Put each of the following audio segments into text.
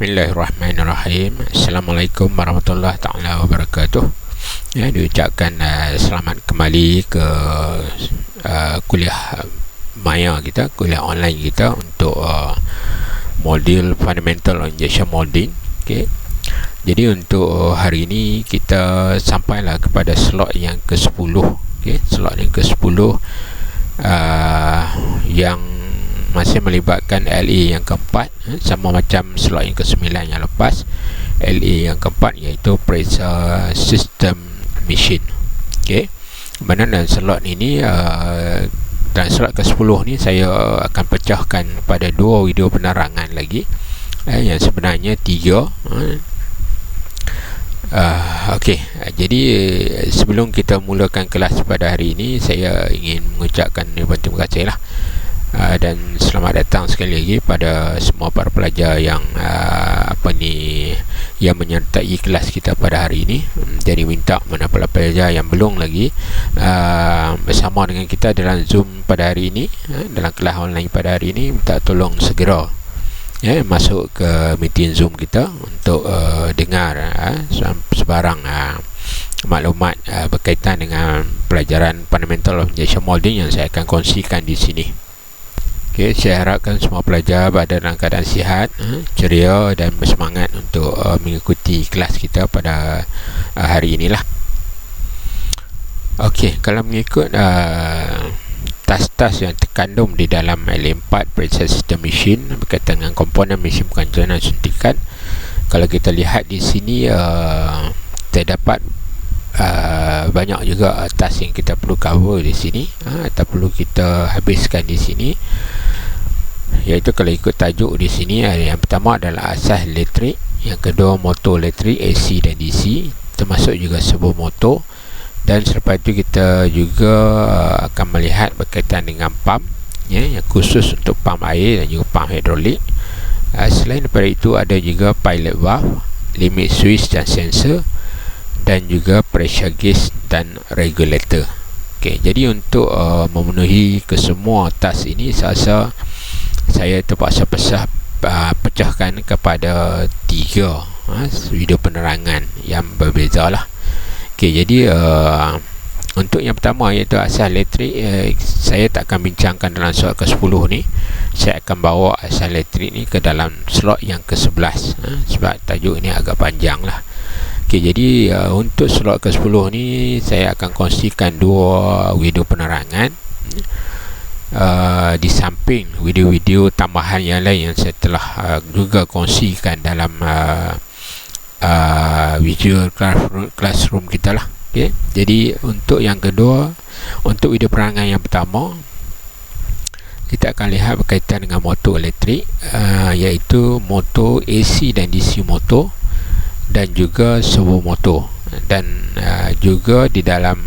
Bismillahirrahmanirrahim. Assalamualaikum warahmatullahi taala wabarakatuh. Ya, diucapkan selamat kembali ke kuliah maya kita, kuliah online kita untuk modul Fundamental Injection Molding. Okey. Jadi untuk hari ini kita sampailah kepada slot yang ke-10. Okey, slot yang ke-10 yang masih melibatkan LA yang keempat, sama macam slot yang ke-9 yang lepas. LA yang keempat iaitu Pressure System Machine. Okey, mana dalam slot ini dan slot ke-10 ni saya akan pecahkan pada dua video penerangan lagi, yang sebenarnya 3. Okey, jadi sebelum kita mulakan kelas pada hari ini, saya ingin mengucapkan terima kasih lah, dan selamat datang sekali lagi pada semua para pelajar yang yang menyertai kelas kita pada hari ini. Jadi minta mana para pelajar yang belum lagi bersama dengan kita dalam Zoom pada hari ini, dalam kelas online pada hari ini, minta tolong segera masuk ke meeting Zoom kita untuk dengar sebarang maklumat berkaitan dengan pelajaran Fundamental of Injection Molding yang saya akan kongsikan di sini. Okey, saya harapkan semua pelajar berada dalam keadaan sihat, ceria dan bersemangat untuk mengikuti kelas kita pada hari inilah. Okey, kalau mengikut tas-tas yang terkandung di dalam L4 Pressure System Machine berkaitan dengan komponen mesin pengancaran suntikan, kalau kita lihat di sini terdapat banyak juga tas yang kita perlu cover di sini, atau perlu kita habiskan di sini. Iaitu kalau ikut tajuk di sini, yang pertama adalah asas elektrik, yang kedua motor elektrik AC dan DC, termasuk juga servo motor, dan selepas itu kita juga akan melihat berkaitan dengan pump, yang khusus untuk pump air dan juga pump hidrolik. Selain daripada itu ada juga pilot valve, limit switch dan sensor, dan juga pressure gauge dan regulator. Okey, jadi untuk memenuhi kesemua tas ini, saya terpaksa pecahkan kepada 3 video penerangan yang berbeza lah. Okey, jadi untuk yang pertama iaitu asas elektrik, saya tak akan bincangkan dalam slot ke-10 ni. Saya akan bawa asas elektrik ni ke dalam slot yang ke-11, sebab tajuk ni agak panjang lah. Okey, jadi untuk slot ke-10 ni saya akan kongsikan 2 video penerangan, di samping video-video tambahan yang lain yang saya telah juga kongsikan dalam visual classroom kita lah. Okay. Jadi untuk yang kedua, untuk video penerangan yang pertama, kita akan lihat berkaitan dengan motor elektrik, iaitu motor AC dan DC motor, dan juga servo motor. Dan juga di dalam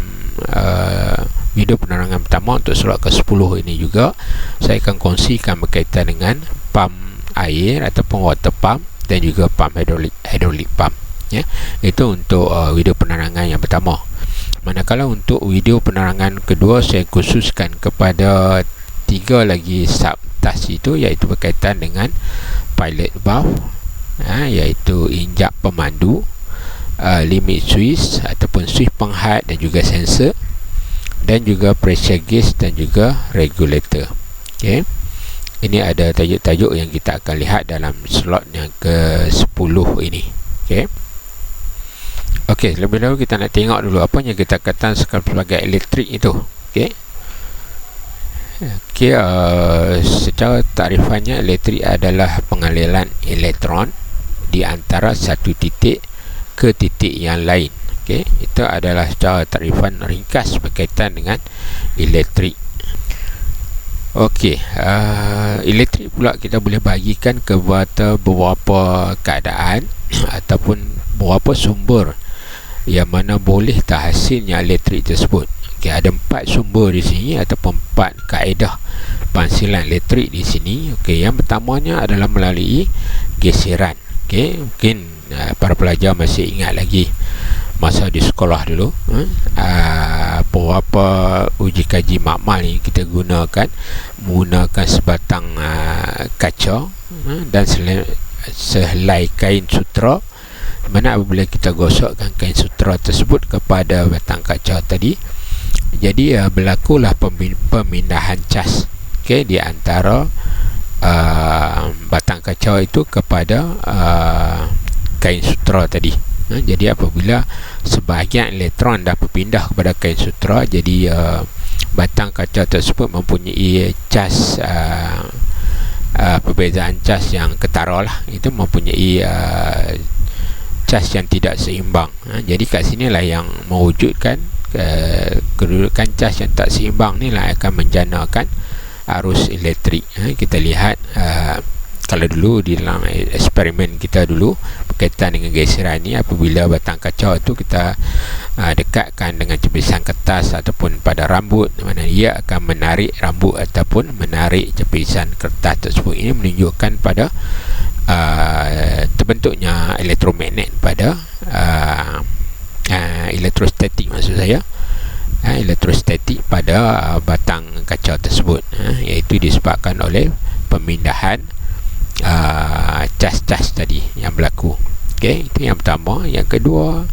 video penerangan pertama untuk slot ke-10 ini juga saya akan kongsikan berkaitan dengan pump air ataupun water pump, dan juga pump hidrolik pump, ya. Itu untuk video penerangan yang pertama. Manakala untuk video penerangan kedua, saya khususkan kepada 3 lagi subtas itu, iaitu berkaitan dengan pilot valve, iaitu injak pemandu, limit switch ataupun switch penghad dan juga sensor, dan juga pressure gauge dan juga regulator. Okey, ini ada tajuk-tajuk yang kita akan lihat dalam slot yang ke-10 ini. Okey, lebih dahulu kita nak tengok dulu apa yang kita katakan sebagai elektrik itu. Okey, secara takrifannya, elektrik adalah pengaliran elektron di antara satu titik ke titik yang lain. Okey, itu adalah secara takrifan ringkas berkaitan dengan elektrik. Okey, elektrik pula kita boleh bahagikan kepada beberapa keadaan ataupun beberapa sumber yang mana boleh terhasilnya elektrik tersebut. Okey, ada 4 sumber di sini ataupun 4 kaedah penghasilan elektrik di sini. Okey, yang pertamanya adalah melalui geseran. Okey, mungkin para pelajar masih ingat lagi masa di sekolah dulu, beberapa uji kaji makmal yang kita menggunakan sebatang kaca, dan sehelai kain sutera, di mana apabila kita gosokkan kain sutera tersebut kepada batang kacau tadi, jadi berlakulah pemindahan cas, okey, di antara batang kacau itu kepada kain sutera tadi. Jadi apabila sebahagian elektron dah berpindah kepada kain sutera, jadi batang kacau tersebut mempunyai cas, perbezaan cas yang ketara lah, itu mempunyai cas yang tidak seimbang. Jadi kat sinilah yang mewujudkan kedudukan cas yang tak seimbang ni lah akan menjanakan arus elektrik. Kita lihat kalau dulu di dalam eksperimen kita dulu berkaitan dengan geseran ni, apabila batang kacau itu kita dekatkan dengan cepisan kertas ataupun pada rambut, mana ia akan menarik rambut ataupun menarik cepisan kertas tersebut. Ini menunjukkan pada terbentuknya elektromagnet pada elektrostatik, maksud saya elektrostatik pada batang kacau tersebut, iaitu disebabkan oleh pemindahan cas-cas tadi yang berlaku. Okey, itu yang pertama. Yang kedua,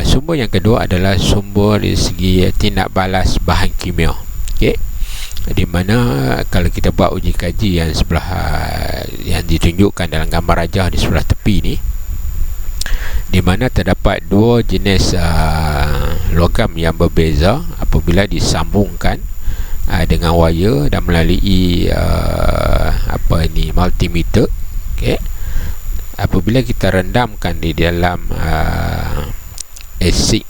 sumber yang kedua adalah sumber dari segi tindak balas bahan kimia. Okey, di mana kalau kita buat uji kaji yang sebelah yang ditunjukkan dalam gambar rajah di sebelah tepi ni, di mana terdapat dua jenis logam yang berbeza apabila disambungkan dengan wire dan melalui multimeter. Okey, apabila kita rendamkan di dalam asid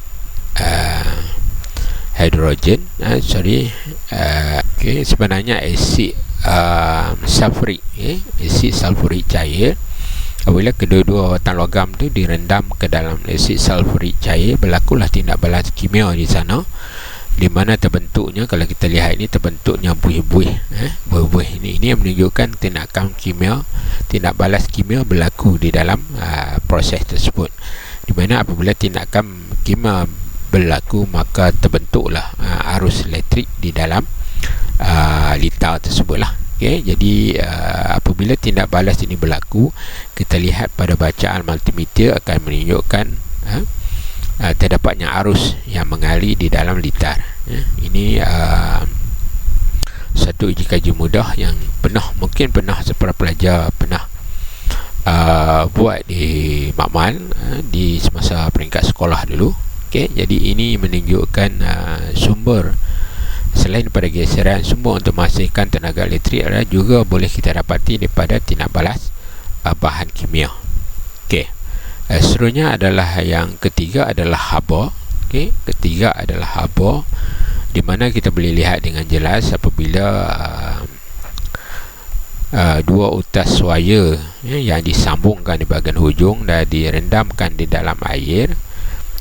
hidrogen, okey, sebenarnya asid sulfurik, asid sulfurik cair. Apabila kedua-dua batang logam tu direndam ke dalam asid sulfurik cair, berlakulah tindak balas kimia di sana, di mana terbentuknya, kalau kita lihat ini, terbentuknya buih-buih, buih-buih ini yang menunjukkan tindakan kimia, tindak balas kimia berlaku di dalam proses tersebut. Di mana apabila tindakan kimia berlaku, maka terbentuklah arus elektrik di dalam litar tersebut lah. Okay, jadi apabila tindak balas ini berlaku, kita lihat pada bacaan multimeter akan menunjukkan terdapatnya arus yang mengalir di dalam litar. Ini satu uji kaji mudah yang mungkin pernah para pelajar pernah buat di makmal di semasa peringkat sekolah dulu. Okay, jadi ini menunjukkan sumber selain pada geseran, sumber untuk menghasilkan tenaga elektrik adalah juga boleh kita dapati daripada tindak balas bahan kimia. Okey, seterusnya adalah yang ketiga adalah haba. Okey, ketiga adalah haba, di mana kita boleh lihat dengan jelas apabila dua utas wire yang disambungkan di bahagian hujung dan direndamkan di dalam air,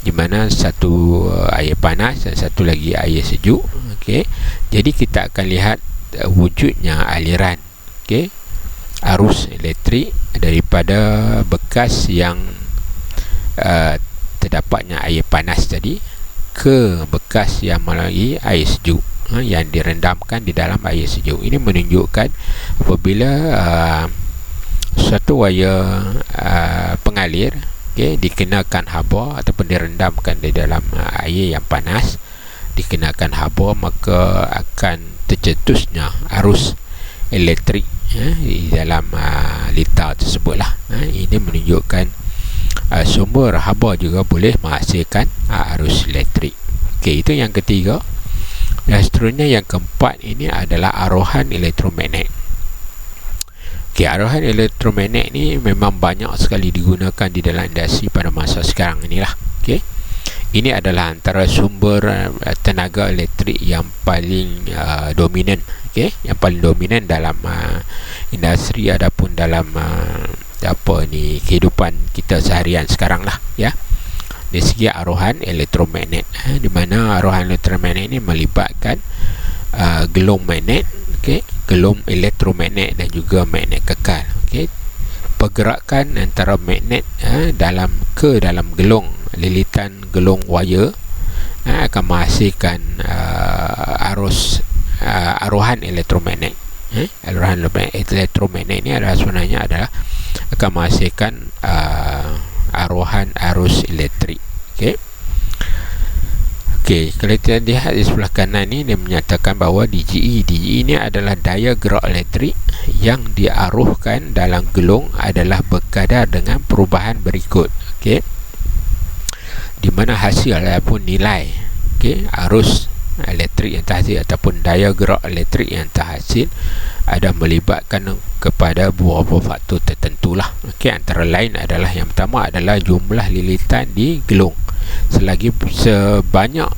di mana satu air panas dan satu lagi air sejuk. Okey, jadi kita akan lihat wujudnya aliran, okey, arus elektrik daripada bekas yang terdapatnya air panas tadi ke bekas yang melalui air sejuk, yang direndamkan di dalam air sejuk. Ini menunjukkan apabila suatu wire pengalir, okay, dikenakan haba ataupun direndamkan di dalam air yang panas, dikenakan haba, maka akan tercetusnya arus elektrik di dalam litar tersebut lah. Ini menunjukkan sumber haba juga boleh menghasilkan arus elektrik. Okey, itu yang ketiga. Dan seterusnya yang keempat ini adalah arohan elektromagnet. Okey, arohan elektromagnet ni memang banyak sekali digunakan di dalam industri pada masa sekarang inilah. Okey, ini adalah antara sumber tenaga elektrik yang paling dominan. Okey, yang paling dominan dalam industri ataupun dalam kehidupan kita seharian sekarang lah, ya, dari segi arohan elektromagnet, di mana arohan elektromagnet ini melibatkan gelung magnet, okay, gelung elektromagnet dan juga magnet kekal. Okay, pergerakan antara magnet dalam gelung, lilitan gelung wire akan menghasilkan arohan elektromagnet. Arohan elektromagnet ini adalah sebenarnya akan menghasilkan aruhan arus elektrik. Okey, kalau kita lihat di sebelah kanan ni, dia menyatakan bahawa DGE ni adalah daya gerak elektrik yang diaruhkan dalam gelung adalah berkadar dengan perubahan berikut. Okey, di mana hasil ataupun nilai arus elektrik yang terhasil ataupun daya gerak elektrik yang terhasil ada melibatkan kepada beberapa faktor tertentulah. Antara lain adalah, yang pertama adalah jumlah lilitan di gelung. Selagi sebanyak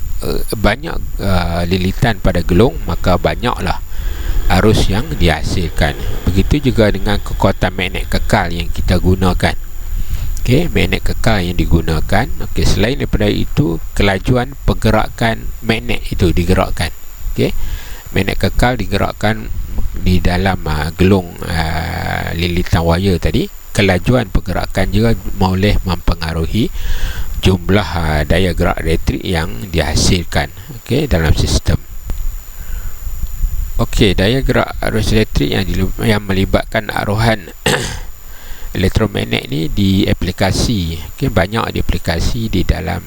lilitan pada gelung, maka banyaklah arus yang dihasilkan. Begitu juga dengan kekuatan magnet kekal yang kita gunakan. Magnet kekal yang digunakan. Selain daripada itu, kelajuan pergerakan magnet itu digerakkan. Magnet kekal digerakkan di dalam gelung lilitan wayar tadi. Kelajuan pergerakan juga boleh mempengaruhi jumlah daya gerak elektrik yang dihasilkan dalam sistem. Daya gerak arus elektrik yang melibatkan aruhan elektromagnet ni diaplikasi, banyak diaplikasi di dalam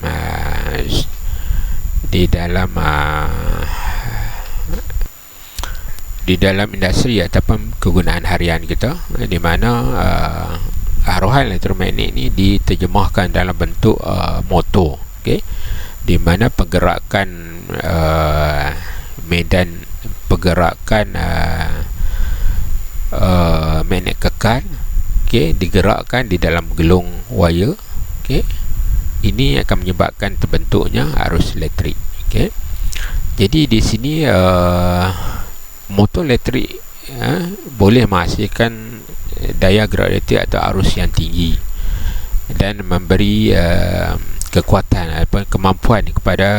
industri ataupun kegunaan harian kita, di mana aruhan elektromagnet ni diterjemahkan dalam bentuk motor, di mana pergerakan medan pergerakan magnet kekal digerakkan di dalam gelung wayar. Ini akan menyebabkan terbentuknya arus elektrik. Jadi di sini motor elektrik boleh menghasilkan daya gerak elektrik atau arus yang tinggi dan memberi kekuatan ataupun kemampuan kepada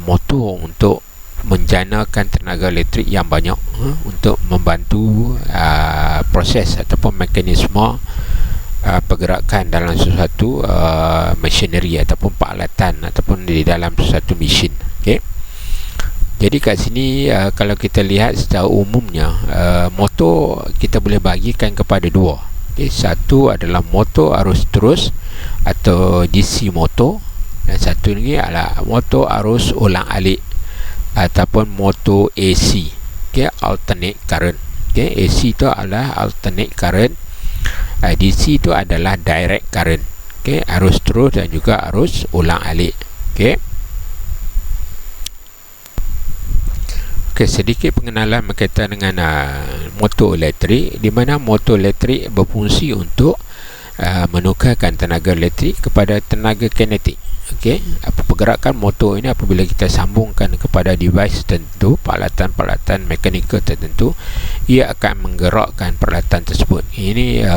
motor untuk menjanakan tenaga elektrik yang banyak untuk membantu proses ataupun mekanisme pergerakan dalam sesuatu machinery ataupun peralatan ataupun di dalam sesuatu mesin. Jadi kat sini kalau kita lihat secara umumnya, motor kita boleh bagikan kepada dua. Satu adalah motor arus terus atau DC motor, dan satu lagi adalah motor arus ulang-alik ataupun motor AC, alternate current. AC itu adalah alternate current, DC itu adalah direct current, arus terus dan juga arus ulang-alik. Sedikit pengenalan berkaitan dengan motor elektrik, di mana motor elektrik berfungsi untuk menukarkan tenaga elektrik kepada tenaga kinetik. Pergerakan motor ini apabila kita sambungkan kepada device tertentu, peralatan-peralatan mekanikal tertentu, ia akan menggerakkan peralatan tersebut. Ini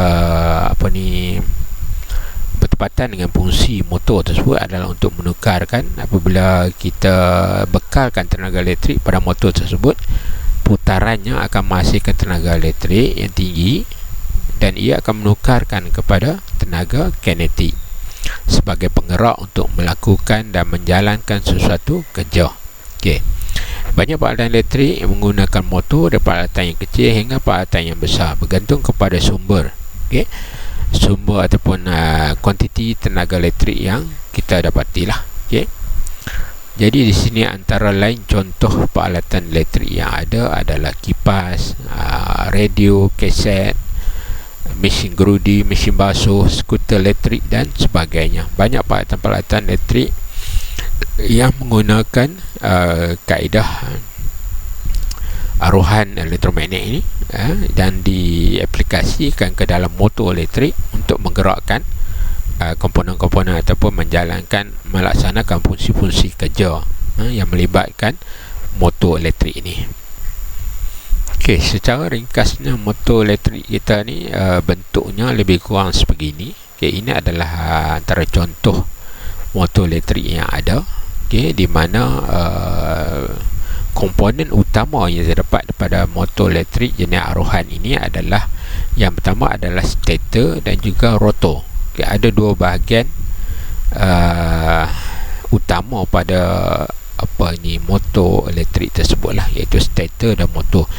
bertepatan dengan fungsi motor tersebut adalah untuk menukarkan. Apabila kita bekalkan tenaga elektrik pada motor tersebut, putarannya akan menghasilkan tenaga elektrik yang tinggi dan ia akan menukarkan kepada tenaga kinetik sebagai penggerak untuk melakukan dan menjalankan sesuatu kerja. Banyak peralatan elektrik yang menggunakan motor, dari peralatan yang kecil hingga peralatan yang besar, bergantung kepada sumber sumber ataupun kuantiti tenaga elektrik yang kita dapatilah. Jadi di sini antara lain contoh peralatan elektrik yang ada adalah kipas, radio, kaset, mesin gerudi, mesin basuh, skuter elektrik dan sebagainya. Banyak peralatan-peralatan elektrik yang menggunakan kaedah aruhan elektromagnet ini dan diaplikasikan ke dalam motor elektrik untuk menggerakkan komponen-komponen ataupun melaksanakan fungsi-fungsi kerja yang melibatkan motor elektrik ini. Secara ringkasnya motor elektrik kita ni bentuknya lebih kurang sebegini. Ini adalah antara contoh motor elektrik yang ada, di mana komponen utama yang terdapat pada motor elektrik jenis aruhan ini adalah, yang pertama adalah stator dan juga rotor. Ada dua bahagian utama pada motor elektrik tersebut lah, iaitu stator dan motor,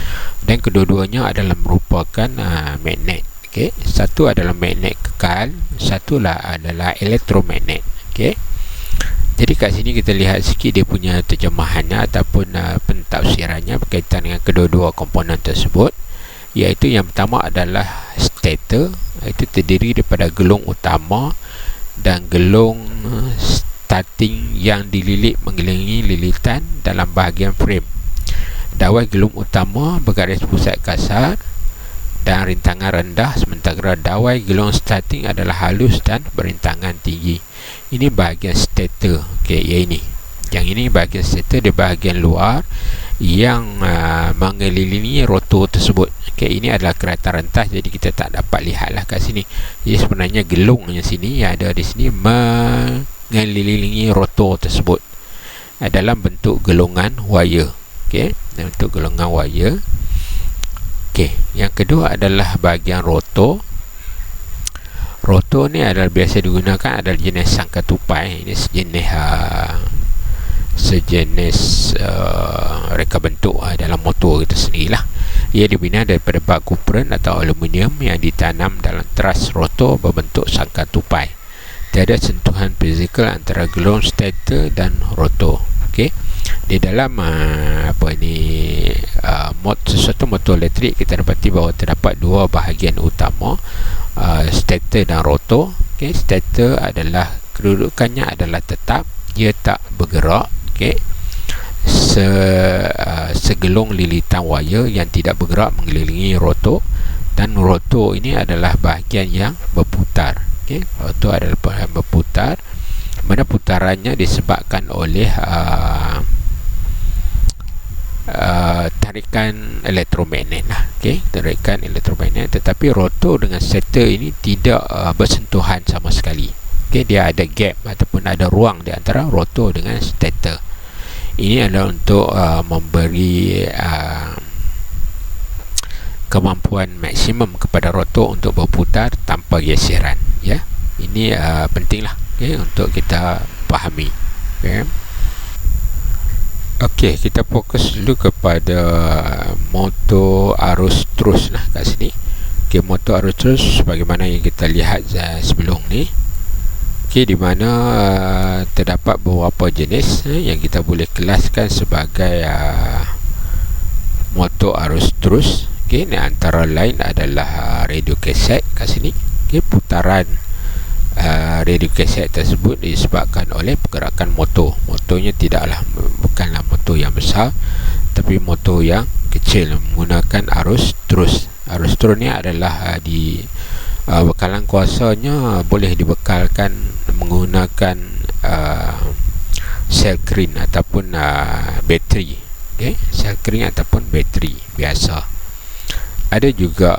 dan kedua-duanya adalah merupakan magnet. Okey, satu adalah magnet kekal, satulah adalah elektromagnet. Okey. Jadi kat sini kita lihat sikit dia punya terjemahannya ataupun pentafsirannya berkaitan dengan kedua-dua komponen tersebut, iaitu yang pertama adalah stator, iaitu terdiri daripada gelung utama dan gelung starting yang dililit mengelilingi lilitan dalam bahagian frame. Dawai gelung utama bergaris pusat kasar dan rintangan rendah, sementara dawai gelung starting adalah halus dan berintangan tinggi. Ini bahagian stator. Okey, yang ini bahagian stator di bahagian luar yang mengelilingi rotor tersebut. Okey, ini adalah kereta rentas, jadi kita tak dapat lihatlah kat sini. Jadi sebenarnya gelung yang sini, yang ada di sini mengelilingi rotor tersebut dalam bentuk gelungan wire. Okey, dalam bentuk gelungan wire. Okey, yang kedua adalah bahagian rotor. Rotor ni adalah biasa digunakan adalah jenis sangka tupai. Ini sejenis reka bentuk dalam motor kita sendirilah. Ia dibina daripada bak kupran atau aluminium yang ditanam dalam teras rotor berbentuk sangka tupai. Tiada sentuhan fizikal antara gelung stator dan rotor. Okey, di dalam sesuatu motor elektrik kita dapati bahawa terdapat dua bahagian utama, stator dan rotor. Okey, stator adalah kedudukannya adalah tetap, dia tak bergerak. Okey, segelung lilitan wire yang tidak bergerak mengelilingi rotor, dan rotor ini adalah bahagian yang berputar. Okey, rotor adalah bahagian berputar, mana putarannya disebabkan oleh tarikan elektromagnet lah. Okey, tarikan elektromagnet. Tetapi rotor dengan stator ini tidak bersentuhan sama sekali. Okey, dia ada gap ataupun ada ruang di antara rotor dengan stator. Ini adalah untuk memberi kemampuan maksimum kepada rotor untuk berputar tanpa geseran. Ya, ini pentinglah, okay, untuk kita fahami. Okey, kita fokus dulu kepada motor arus terus lah kat sini. Okey, motor arus terus sebagaimana yang kita lihat sebelum ni. Okey, di mana terdapat beberapa jenis yang kita boleh kelaskan sebagai motor arus terus. Okey, ni antara lain adalah radio kaset kat sini. Okey, putaran radio kaset tersebut disebabkan oleh pergerakan motor. Motornya bukanlah motor yang besar, tapi motor yang kecil menggunakan arus terus. Arus terus ni adalah bekalan kuasanya boleh dibekalkan menggunakan sel kring ataupun bateri. Okay? Sel kring ataupun bateri biasa. Ada juga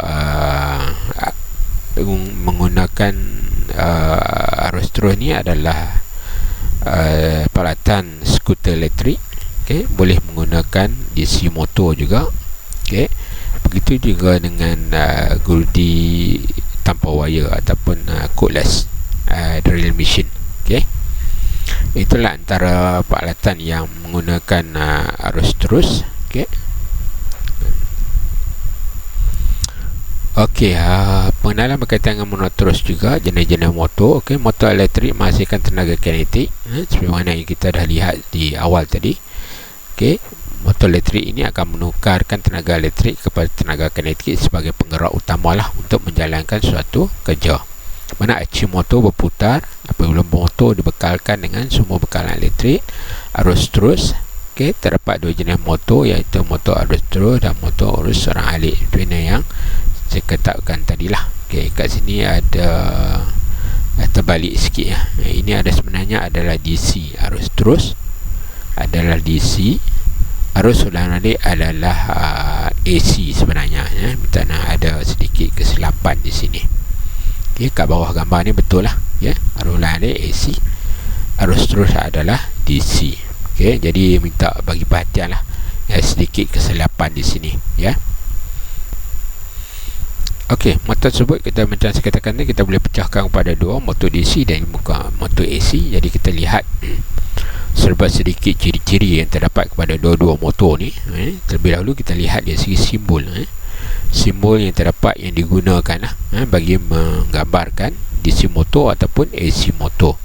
menggunakan arus terus ni adalah peralatan skuter elektrik. Okay? Boleh menggunakan DC motor juga. Okay? Begitu juga dengan gurdi tanpa wire ataupun cordless drill machine. Okay? Itulah antara peralatan yang menggunakan arus terus. Okay? Okey, pengenalan berkaitan dengan motor terus juga, jenis-jenis motor. Okey, motor elektrik menghasilkan tenaga kinetik, seperti mana yang kita dah lihat di awal tadi. Okey, motor elektrik ini akan menukarkan tenaga elektrik kepada tenaga kinetik sebagai penggerak utamalah untuk menjalankan suatu kerja. Mana aci motor berputar apabila motor dibekalkan dengan semua bekalan elektrik arus terus. Okey, terdapat dua jenis motor, iaitu motor arus terus dan motor arus serang alik. Itu yang saya katakan tadilah. Okey, kat sini ada terbalik sikit ya. Ini ada sebenarnya adalah DC arus terus adalah DC, arus ulang alik adalah AC sebenarnya ya. Bermakna ada sedikit kesilapan di sini. Okey, kat bawah gambar ni betul lah ya. Arus ulang alik AC, arus terus adalah DC. Okey, jadi minta bagi perhatian lah ya, sedikit kesilapan di sini ya. Okey, motor tersebut kita macam saya katakan ni, kita boleh pecahkan kepada dua, motor DC dan motor AC. Jadi kita lihat serba sedikit ciri-ciri yang terdapat kepada dua-dua motor ni. Terlebih dahulu kita lihat dari segi simbol. simbol yang terdapat yang digunakan bagi menggambarkan DC motor ataupun AC motor.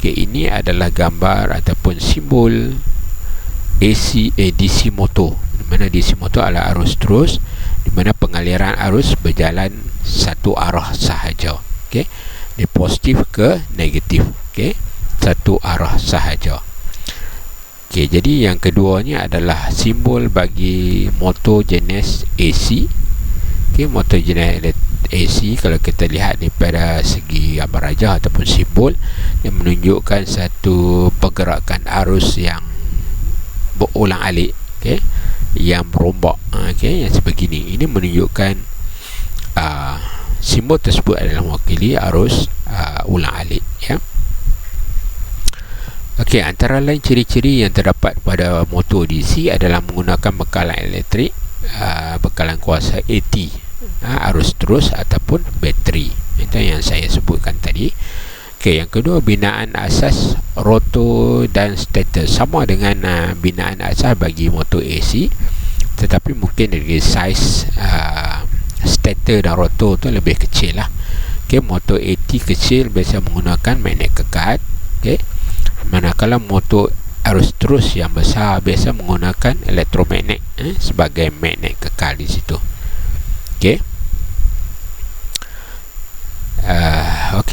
Ini adalah gambar ataupun simbol DC motor, di mana DC motor adalah arus terus, di mana pengaliran arus berjalan satu arah sahaja. Dia positif ke negatif, satu arah sahaja. Jadi yang keduanya adalah simbol bagi motor jenis AC. Motor jenis AC, kalau kita lihat daripada segi gambar rajah ataupun simbol, yang menunjukkan satu pergerakan arus yang berulang-alik, yang berombak, yang sebegini. Ini menunjukkan simbol tersebut adalah mewakili arus ulang-alik, antara lain ciri-ciri yang terdapat pada motor DC adalah menggunakan bekalan elektrik, bekalan kuasa AT, arus terus ataupun bateri. Itu yang saya sebutkan tadi. Yang kedua, binaan asas rotor dan stator sama dengan binaan asas bagi motor AC, tetapi mungkin dari saiz stator dan rotor tu lebih kecil lah. Motor AT kecil biasa menggunakan magnet kekal, manakala motor arus terus yang besar biasa menggunakan elektromagnet sebagai magnet kekal di situ.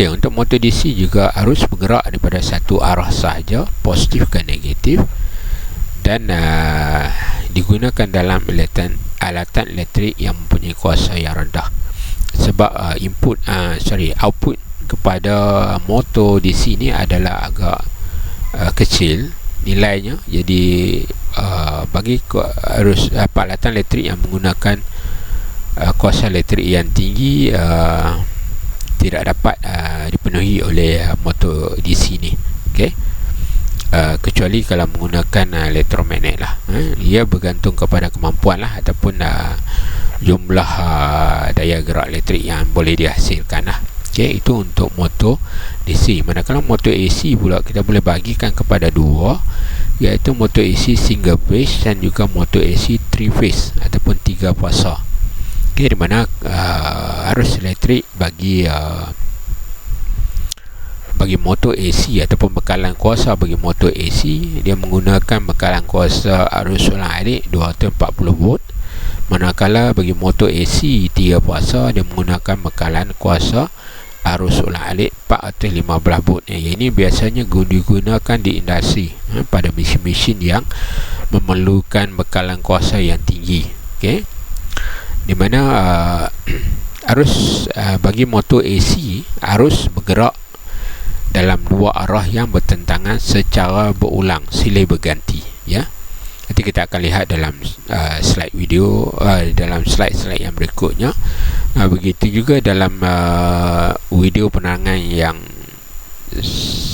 Untuk motor DC juga arus bergerak daripada satu arah sahaja, positif ke negatif, dan digunakan dalam alatan elektrik yang mempunyai kuasa yang rendah. Sebab output kepada motor DC ni adalah agak kecil nilainya. Jadi bagi arus alatan elektrik yang menggunakan kuasa elektrik yang tinggi tidak dapat dipenuhi oleh motor DC ni, kecuali kalau menggunakan elektromagnet lah. Ia bergantung kepada kemampuan lah, ataupun jumlah daya gerak elektrik yang boleh dihasilkan lah. Itu untuk motor DC. Manakala motor AC pula kita boleh bagikan kepada dua, iaitu motor AC single phase dan juga motor AC three phase ataupun 3 fasa. Di mana arus elektrik bagi motor AC ataupun bekalan kuasa bagi motor AC, dia menggunakan bekalan kuasa arus ulang-alik 240 volt, manakala bagi motor AC 3 fasa dia menggunakan bekalan kuasa arus ulang-alik 415 volt. Ini biasanya digunakan di industri, pada mesin-mesin yang memerlukan bekalan kuasa yang tinggi, di mana arus bagi motor AC, arus bergerak dalam dua arah yang bertentangan secara berulang silih berganti. Nanti kita akan lihat dalam slide video, dalam slide-slide yang berikutnya. Begitu juga dalam video penerangan yang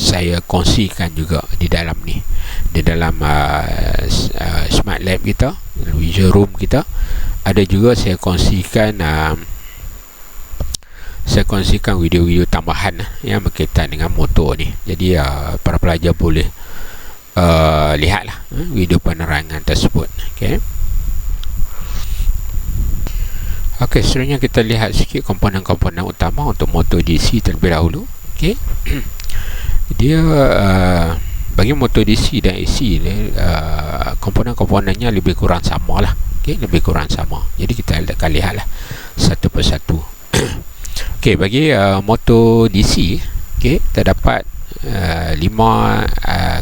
saya kongsikan juga di dalam ni, di dalam smart lab kita, visual room kita, ada juga saya kongsikan video-video tambahan yang berkaitan dengan motor ni. Jadi para pelajar boleh lihatlah video penerangan tersebut. Seterusnya kita lihat sikit komponen-komponen utama untuk motor DC terlebih dahulu. Dia bagi motor DC dan AC ni, komponen-komponennya lebih kurang sama lah. Lebih kurang sama. Jadi kita akan lihatlah satu persatu. Bagi motor DC, terdapat 5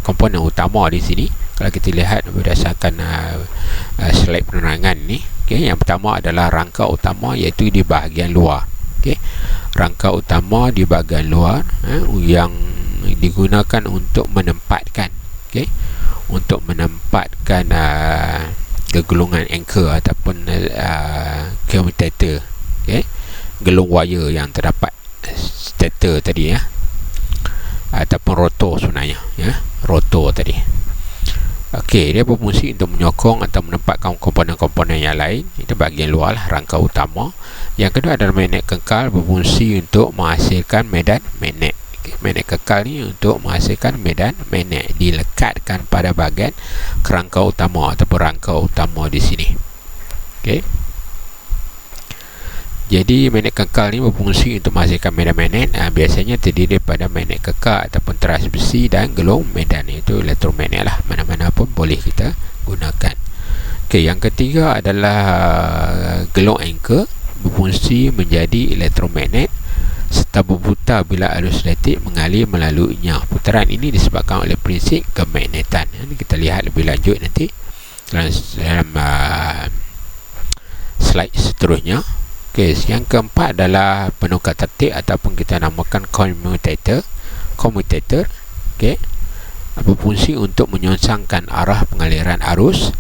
komponen utama di sini. Kalau kita lihat berdasarkan slide penerangan ni, yang pertama adalah rangka utama, iaitu di bahagian luar. Rangka utama di bahagian luar yang digunakan untuk menempatkan gegulungan anchor ataupun commutator, gelung wire yang terdapat stator tadi, ataupun rotor sebenarnya, rotor tadi. Dia berfungsi untuk menyokong atau menempatkan komponen-komponen yang lain. Itu bahagian luar lah, rangka utama. Yang kedua adalah magnet kekal, berfungsi untuk menghasilkan medan magnet. Magnet kekal ni untuk menghasilkan medan magnet, dilekatkan pada bahagian kerangka utama ataupun rangka utama di sini. Jadi magnet kekal ni berfungsi untuk menghasilkan medan magnet. Biasanya terdiri daripada magnet kekal ataupun teras besi dan gelung medan, iaitu elektromagnet lah. Mana-mana pun boleh kita gunakan. Okey, yang ketiga adalah gelung anchor, berfungsi menjadi elektromagnet serta berputar bila arus elektrik mengalir melaluinya. Putaran ini disebabkan oleh prinsip kemagnetan. Ini kita lihat lebih lanjut nanti dalam slide seterusnya. Okey, yang keempat adalah penukar tertib ataupun kita namakan commutator. Okey, berfungsi untuk menyongsangkan arah pengaliran arus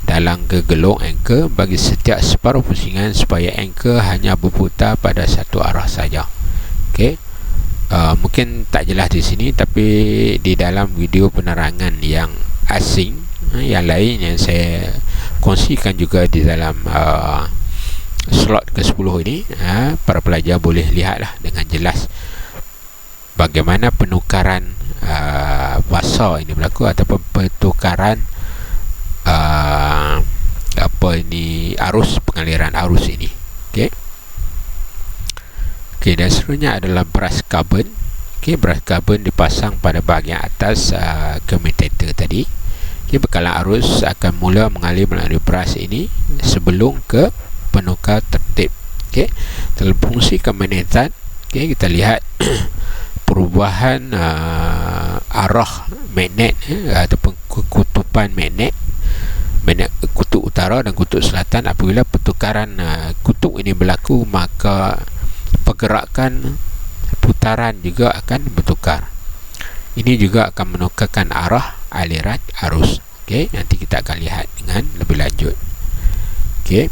dalam gegelung anchor bagi setiap separuh pusingan supaya anchor hanya berputar pada satu arah saja. Okey, mungkin tak jelas di sini, tapi di dalam video penerangan yang asing yang lain yang saya kongsikan juga di dalam slot ke-10 ini, para pelajar boleh lihatlah dengan jelas bagaimana penukaran fasa ini berlaku ataupun pertukaran arus, pengaliran arus ini. Okey. Okey, dan seterusnya adalah brush carbon. Okey, brush carbon dipasang pada bahagian atas commutator tadi. Okey, bekalan arus akan mula mengalir melalui brush ini sebelum ke penukar tertib. Okey, dalam fungsi kemagnetan, okey, kita lihat perubahan arah magnet ataupun kutupan magnet kutub utara dan kutub selatan. Apabila pertukaran kutub ini berlaku, maka pergerakan putaran juga akan bertukar. Ini juga akan menukarkan arah aliran arus. Okey, nanti kita akan lihat dengan lebih lanjut. Okey.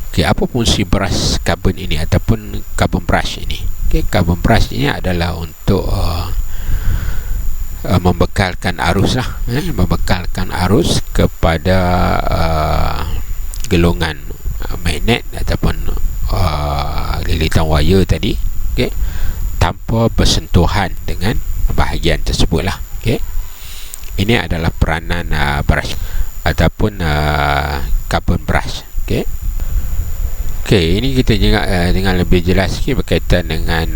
Okey, apa fungsi brush carbon ini ataupun carbon brush ini? Okey, carbon brush ini adalah untuk membekalkan arus lah, membekalkan arus kepada gelungan magnet ataupun lilitan wire tadi, okey, tanpa bersentuhan dengan bahagian tersebut lah. Okey, ini adalah peranan brush ataupun carbon brush. Okey. Okey, ini kita juga dengan lebih jelas sikit berkaitan dengan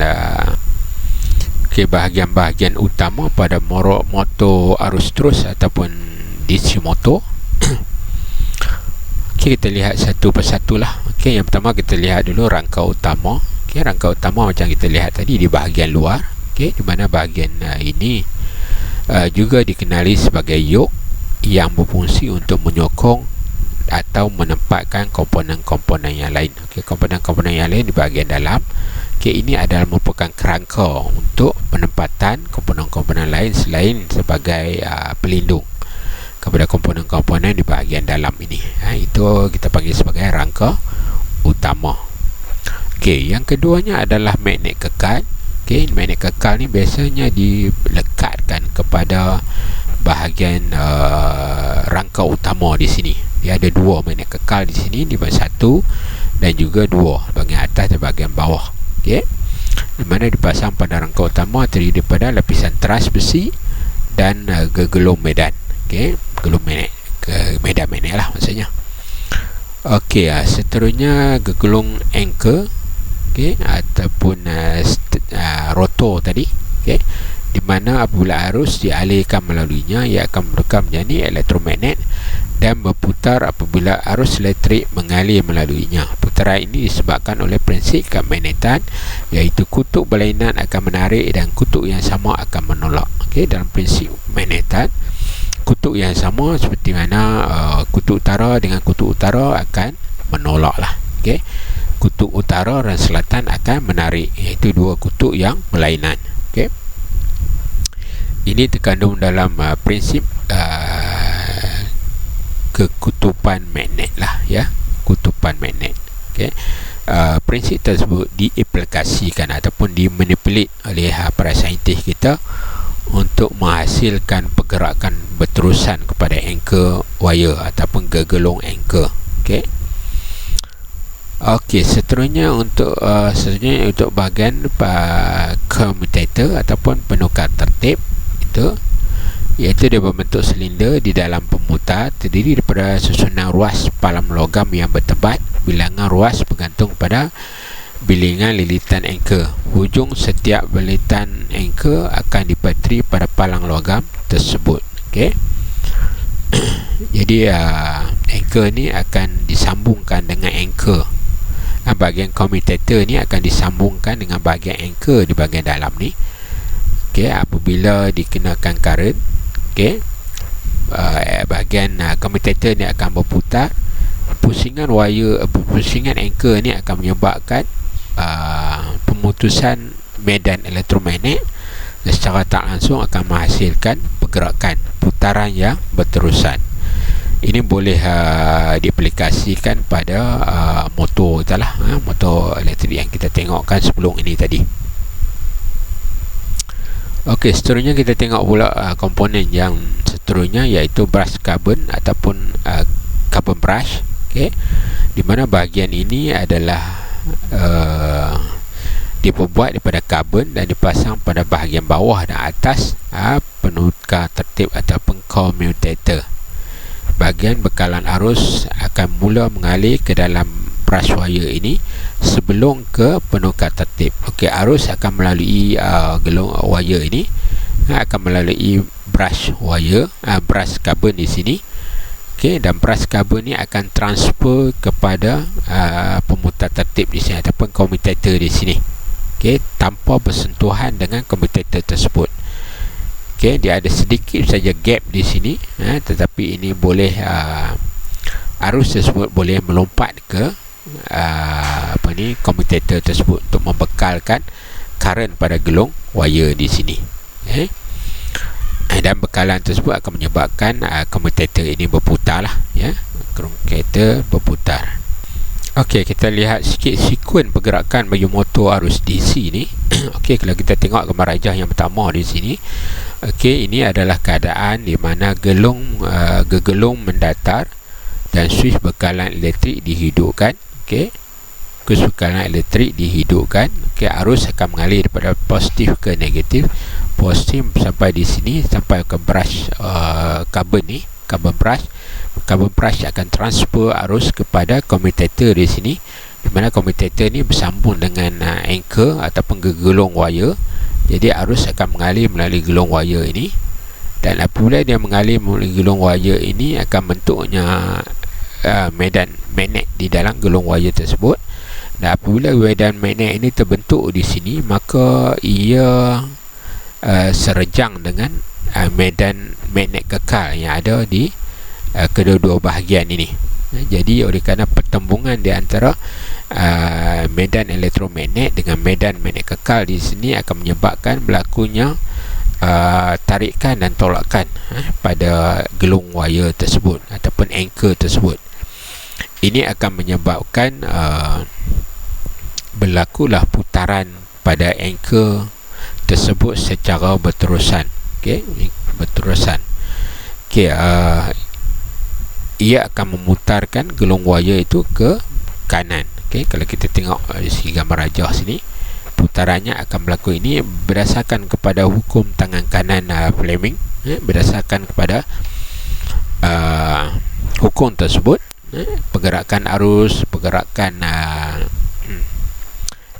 bahagian-bahagian utama pada motor arus terus ataupun DC motor. Okey, kita lihat satu persatu lah. Okey, yang pertama kita lihat dulu rangka utama. Okey, rangka utama macam kita lihat tadi di bahagian luar. Okey, di mana bahagian ini juga dikenali sebagai yoke yang berfungsi untuk menyokong atau menempatkan komponen-komponen yang lain. Okey, komponen-komponen yang lain di bahagian dalam. Okey, ini adalah merupakan kerangka untuk penempatan komponen-komponen lain selain sebagai pelindung kepada komponen-komponen di bahagian dalam ini. Itu kita panggil sebagai rangka utama. Okey, yang keduanya adalah magnet kekal. Okey, magnet kekal ni biasanya dilekatkan kepada bahagian rangka utama di sini. Dia ada dua magnet kekal di sini, di bahagian satu dan juga dua, bahagian atas dan bahagian bawah. Okey, di mana dipasang pada rangka utama terdiri daripada lapisan teras besi dan gegelung medan. Okey, gelung magnet, medan magnet lah maksudnya. Okey, seterusnya gegelung anchor, okey, ataupun rotor tadi. Okey, di mana apabila arus dialihkan melaluinya, ia akan bertukar menjadi elektromagnet dan berputar apabila arus elektrik mengalir melaluinya. Putaran ini disebabkan oleh prinsip kemagnetan, iaitu kutub berlainan akan menarik dan kutub yang sama akan menolak. Okey, dalam prinsip kemagnetan, kutub yang sama seperti mana kutub utara dengan kutub utara akan menolak lah. Okey, kutub utara dan selatan akan menarik, iaitu dua kutub yang berlainan. Okey, ini terkandung dalam prinsip kekutupan magnet lah, ya, kutupan magnet. Okey, prinsip tersebut diaplikasikan ataupun dimanipulate oleh para saintis kita untuk menghasilkan pergerakan berterusan kepada anchor wire ataupun gegelung anchor. Okey. Okey, seterusnya untuk bahagian commutator ataupun penukar tertib itu, iaitu dia berbentuk silinder di dalam pemutar terdiri daripada susunan ruas palam logam yang bertebat bilangan ruas bergantung pada bilangan lilitan anchor. Hujung setiap lilitan anchor akan dipatri pada palang logam tersebut. Okey. Jadi anchor ni akan disambungkan dengan anchor. Bahagian commutator ni akan disambungkan dengan bahagian anchor di bahagian dalam ni. Okey, apabila dikenakan current, okey, bahagian commutator ni akan berputar. Pusingan anchor ni akan menyebabkan pemutusan medan elektromagnet, dan secara tak langsung akan menghasilkan pergerakan putaran yang berterusan. Ini boleh diaplikasikan pada motor kita lah, motor elektrik yang kita tengokkan sebelum ini tadi. Okey, seterusnya kita tengok pula komponen yang seterusnya, iaitu brush carbon ataupun carbon brush. Okey, di mana bahagian ini adalah diperbuat daripada karbon dan dipasang pada bahagian bawah dan atas penukar tertib ataupun commutator. Bahagian bekalan arus akan mula mengalir ke dalam brush wire ini sebelum ke penukar tertib. Okey, arus akan melalui gelung wire ini, akan melalui brush wire, brush carbon di sini. Okey, dan brush carbon ni akan transfer kepada pemutar tertib di sini ataupun commutator di sini. Okey, tanpa bersentuhan dengan commutator tersebut. Okey, dia ada sedikit saja gap di sini, tetapi ini boleh arus tersebut boleh melompat ke commutator tersebut untuk membekalkan current pada gelung wire di sini. Okay. Dan bekalan tersebut akan menyebabkan commutator ini berputar lah, ya. Commutator berputar. Okey, kita lihat sikit sekuen pergerakan bagi motor arus DC ni. Okey, kalau kita tengok gambar rajah yang pertama di sini. Okey, ini adalah keadaan di mana gegelung mendatar dan switch bekalan elektrik dihidupkan. Okey, switch bekalan elektrik dihidupkan. Okey, arus akan mengalir daripada positif ke negatif. Positif sampai di sini, sampai ke brush carbon ni, carbon brush akan transfer arus kepada commutator di sini, di mana commutator ni bersambung dengan anchor ataupun gegelung wire. Jadi arus akan mengalir melalui gelung wire ini, dan apabila dia mengalir melalui gelung wire ini akan bentuknya medan magnet di dalam gelung wire tersebut. Dan apabila medan magnet ini terbentuk di sini, maka ia serejang dengan medan magnet kekal yang ada di kedua-dua bahagian ini. Jadi oleh kerana pertembungan di antara medan elektromagnet dengan medan magnet kekal di sini akan menyebabkan berlakunya tarikan dan tolakan pada gelung wire tersebut ataupun anchor tersebut. Ini akan menyebabkan berlakulah putaran pada anchor tersebut secara berterusan. Okey, berterusan. Okey, ia akan memutarkan gelung wire itu ke kanan. Okey, kalau kita tengok dari segi gambar rajah sini, putarannya akan berlaku ini berdasarkan kepada hukum tangan kanan Fleming, berdasarkan kepada hukum tersebut, pergerakan arus, pergerakan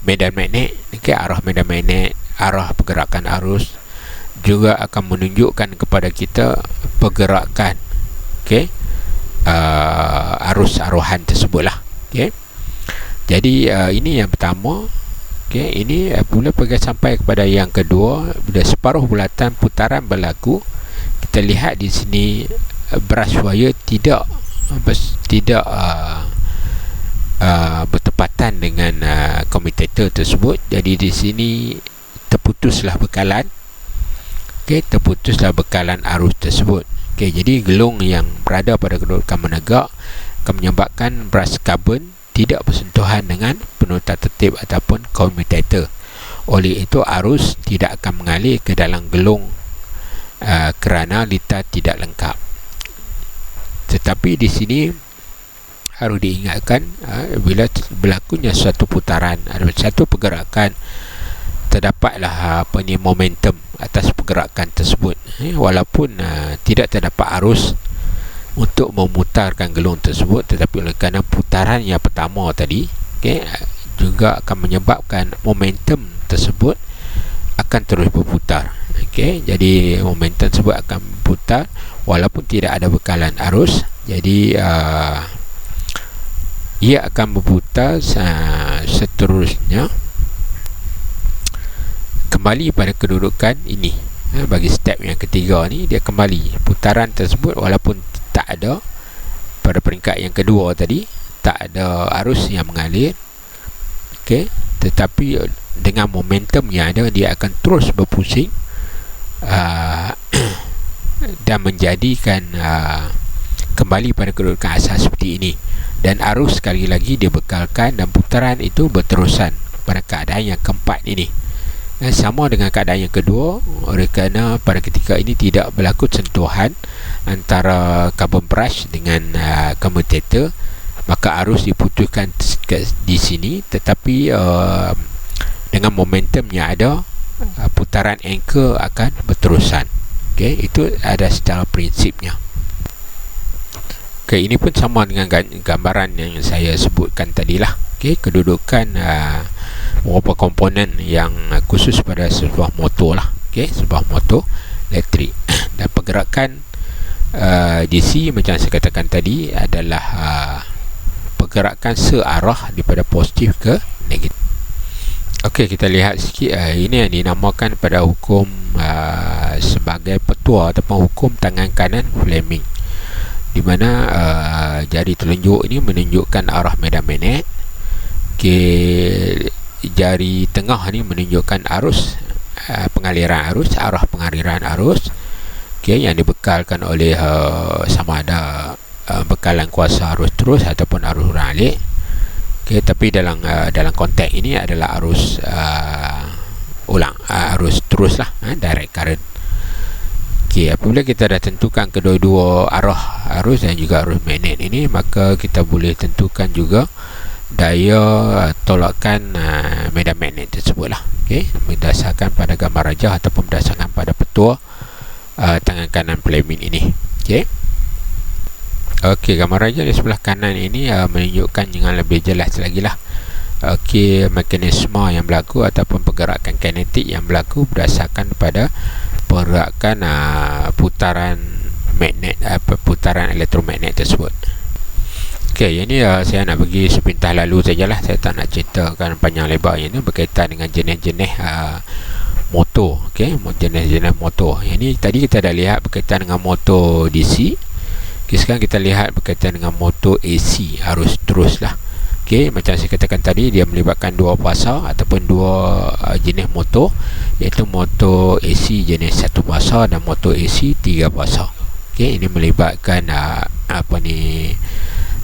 medan magnet, arah medan magnet, arah pergerakan arus juga akan menunjukkan kepada kita pergerakan arus aruhan tersebut lah. Jadi ini yang pertama. Ini apabila pergi sampai kepada yang kedua, bila separuh bulatan putaran berlaku, kita lihat di sini brush wire tidak bertepatan dengan commutator tersebut. Jadi di sini terputuslah bekalan. Terputuslah bekalan arus tersebut. Jadi gelung yang berada pada kedudukan menegak akan menyebabkan brush carbon tidak bersentuhan dengan penukar tertib ataupun commutator. Oleh itu arus tidak akan mengalir ke dalam gelung kerana litar tidak lengkap. Tetapi di sini harus diingatkan, bila berlakunya suatu putaran, ada satu pergerakan, terdapatlah momentum atas pergerakan tersebut. Walaupun tidak terdapat arus, untuk memutarkan gelung tersebut, tetapi oleh kerana putaran yang pertama tadi, juga akan menyebabkan momentum tersebut akan terus berputar. Jadi momentum tersebut akan berputar walaupun tidak ada bekalan arus. Jadi ia akan berputar seterusnya kembali pada kedudukan ini. Bagi step yang ketiga ni, dia kembali putaran tersebut walaupun tak ada pada peringkat yang kedua tadi, tak ada arus yang mengalir, tetapi dengan momentum yang ada, dia akan terus berpusing dan menjadikan kembali pada kedudukan asal seperti ini, dan arus sekali lagi dibekalkan dan putaran itu berterusan pada keadaan yang keempat ini. Sama dengan keadaan yang kedua, oleh kerana pada ketika ini tidak berlaku sentuhan antara carbon brush dengan commutator, maka arus diputuskan di sini, tetapi dengan momentum yang ada, putaran anchor akan berterusan. Itu ada secara prinsipnya. Ini pun sama dengan gambaran yang saya sebutkan tadilah. Kedudukan beberapa komponen yang khusus pada sebuah motor lah, sebuah motor elektrik. Dan pergerakan DC macam saya katakan tadi adalah pergerakan searah daripada positif ke negatif. Kita lihat sikit. Ini yang dinamakan pada hukum sebagai petua ataupun hukum tangan kanan Fleming, di mana jari telunjuk ini menunjukkan arah medan magnet, jari tengah ni menunjukkan arus, pengaliran arus, arah pengaliran arus, yang dibekalkan oleh sama ada bekalan kuasa arus terus ataupun arus ulang-alik. Tapi dalam konteks ini adalah arus arus terus lah, direct current. Apabila kita dah tentukan kedua-dua arah arus dan juga arus magnet ini, maka kita boleh tentukan juga daya tolakan medan magnet tersebut lah, berdasarkan pada gambar rajah ataupun berdasarkan pada petua tangan kanan Fleming ini. Gambar rajah di sebelah kanan ini menunjukkan dengan lebih jelas lagi lah mekanisme yang berlaku ataupun pergerakan kinetik yang berlaku berdasarkan pada pergerakan putaran magnet, putaran elektromagnet tersebut. Ini saya nak bagi sepintas lalu sajalah. Saya tak nak ceritakan panjang lebar. Ini berkaitan dengan jenis-jenis motor, jenis-jenis motor. Ini tadi kita dah lihat berkaitan dengan motor DC. Sekarang kita lihat berkaitan dengan motor AC, arus terus lah. Macam saya katakan tadi, dia melibatkan dua pasar ataupun dua jenis motor, iaitu motor AC jenis satu pasar dan motor AC tiga pasar. Ini melibatkan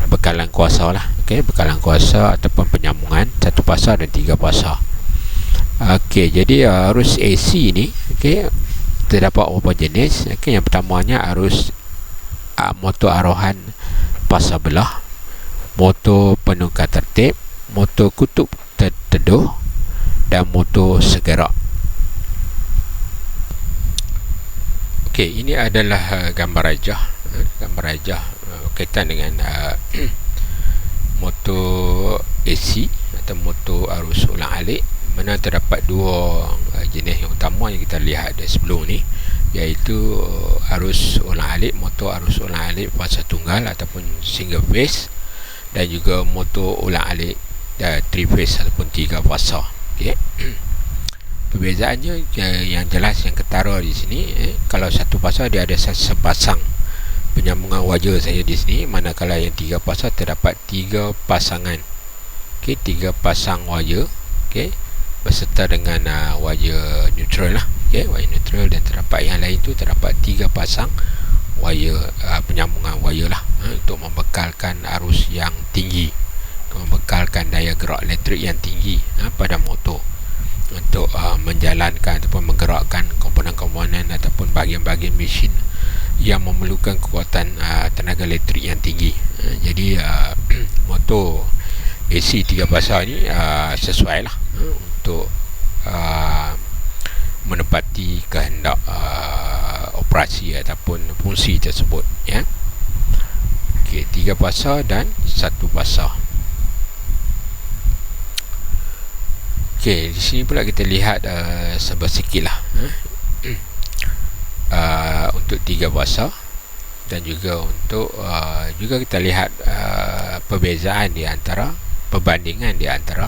bekalan kuasa lah, bekalan kuasa ataupun penyambungan satu pasar dan tiga pasar. Jadi arus AC ni terdapat beberapa jenis. Yang pertamanya arus motor arahan pasar belah, motor penukar tertib, motor kutub terteduh dan motor segerak. Ini adalah gambar rajah berkaitan dengan motor AC atau motor arus ulang-alik, mana terdapat dua jenis yang utama yang kita lihat dari sebelum ni, iaitu arus ulang-alik, motor arus ulang-alik fasa tunggal ataupun single phase, dan juga motor ulang-alik three phase ataupun tiga fasa. Perbezaannya yang jelas, yang ketara di sini, kalau satu fasa dia ada sepasang penyambungan wajah saja di sini, manakala yang tiga fasa terdapat tiga pasangan, tiga pasang wajah, berserta dengan wajah neutral lah, wajah neutral, dan terdapat yang lain tu terdapat tiga pasang wire, penyambungan wire lah, untuk membekalkan arus yang tinggi, membekalkan daya gerak elektrik yang tinggi pada motor, untuk menjalankan ataupun menggerakkan komponen-komponen ataupun bahagian-bahagian mesin yang memerlukan kekuatan tenaga elektrik yang tinggi. Jadi motor AC 3 pasar ni sesuai lah untuk menepati kehendak operasi ataupun fungsi tersebut, ya. Okey, 3 pasar dan 1 pasar. Okey, di sini pula kita lihat sebesikit lah untuk 3 pasar, dan juga untuk juga kita lihat perbezaan di antara, perbandingan di antara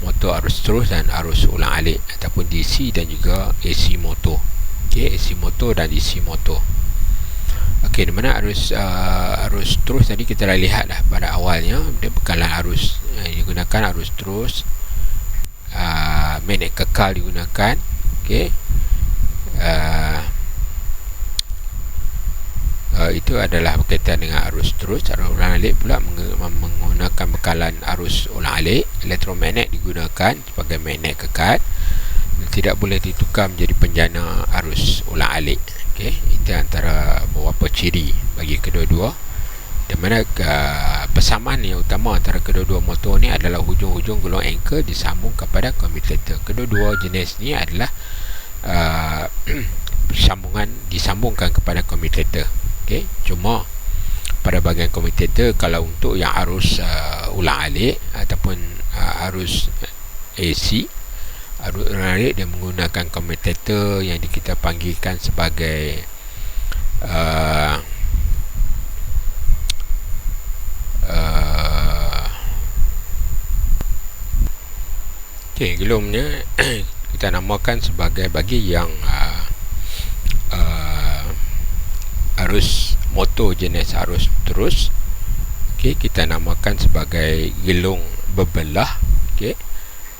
motor arus terus dan arus ulang alik ataupun DC dan juga AC motor. Okey, AC motor dan DC motor. Okey, di mana arus terus tadi kita dah lihat dah pada awalnya, dia bekalan arus yang digunakan arus terus, magnet kekal digunakan. Okey, itu adalah berkaitan dengan arus terus. Arus ulang alik pula menggunakan bekalan arus ulang alik. Elektromagnet digunakan sebagai magnet kekal, tidak boleh ditukar menjadi penjana arus ulang alik. Okey, itu antara beberapa ciri bagi kedua-dua, di mana persamaan yang utama antara kedua-dua motor ni adalah hujung-hujung gulung anchor disambung kepada commutator. Kedua-dua jenis ni adalah disambungkan kepada commutator. Okey, cuma pada bahagian commutator, kalau untuk yang arus ulang alik ataupun arus AC, arus ulang alik, dia menggunakan commutator yang kita panggilkan sebagai okey, gelumnya kita namakan sebagai, bagi yang arus motor jenis arus terus, okey, kita namakan sebagai gelung berbelah. Okey,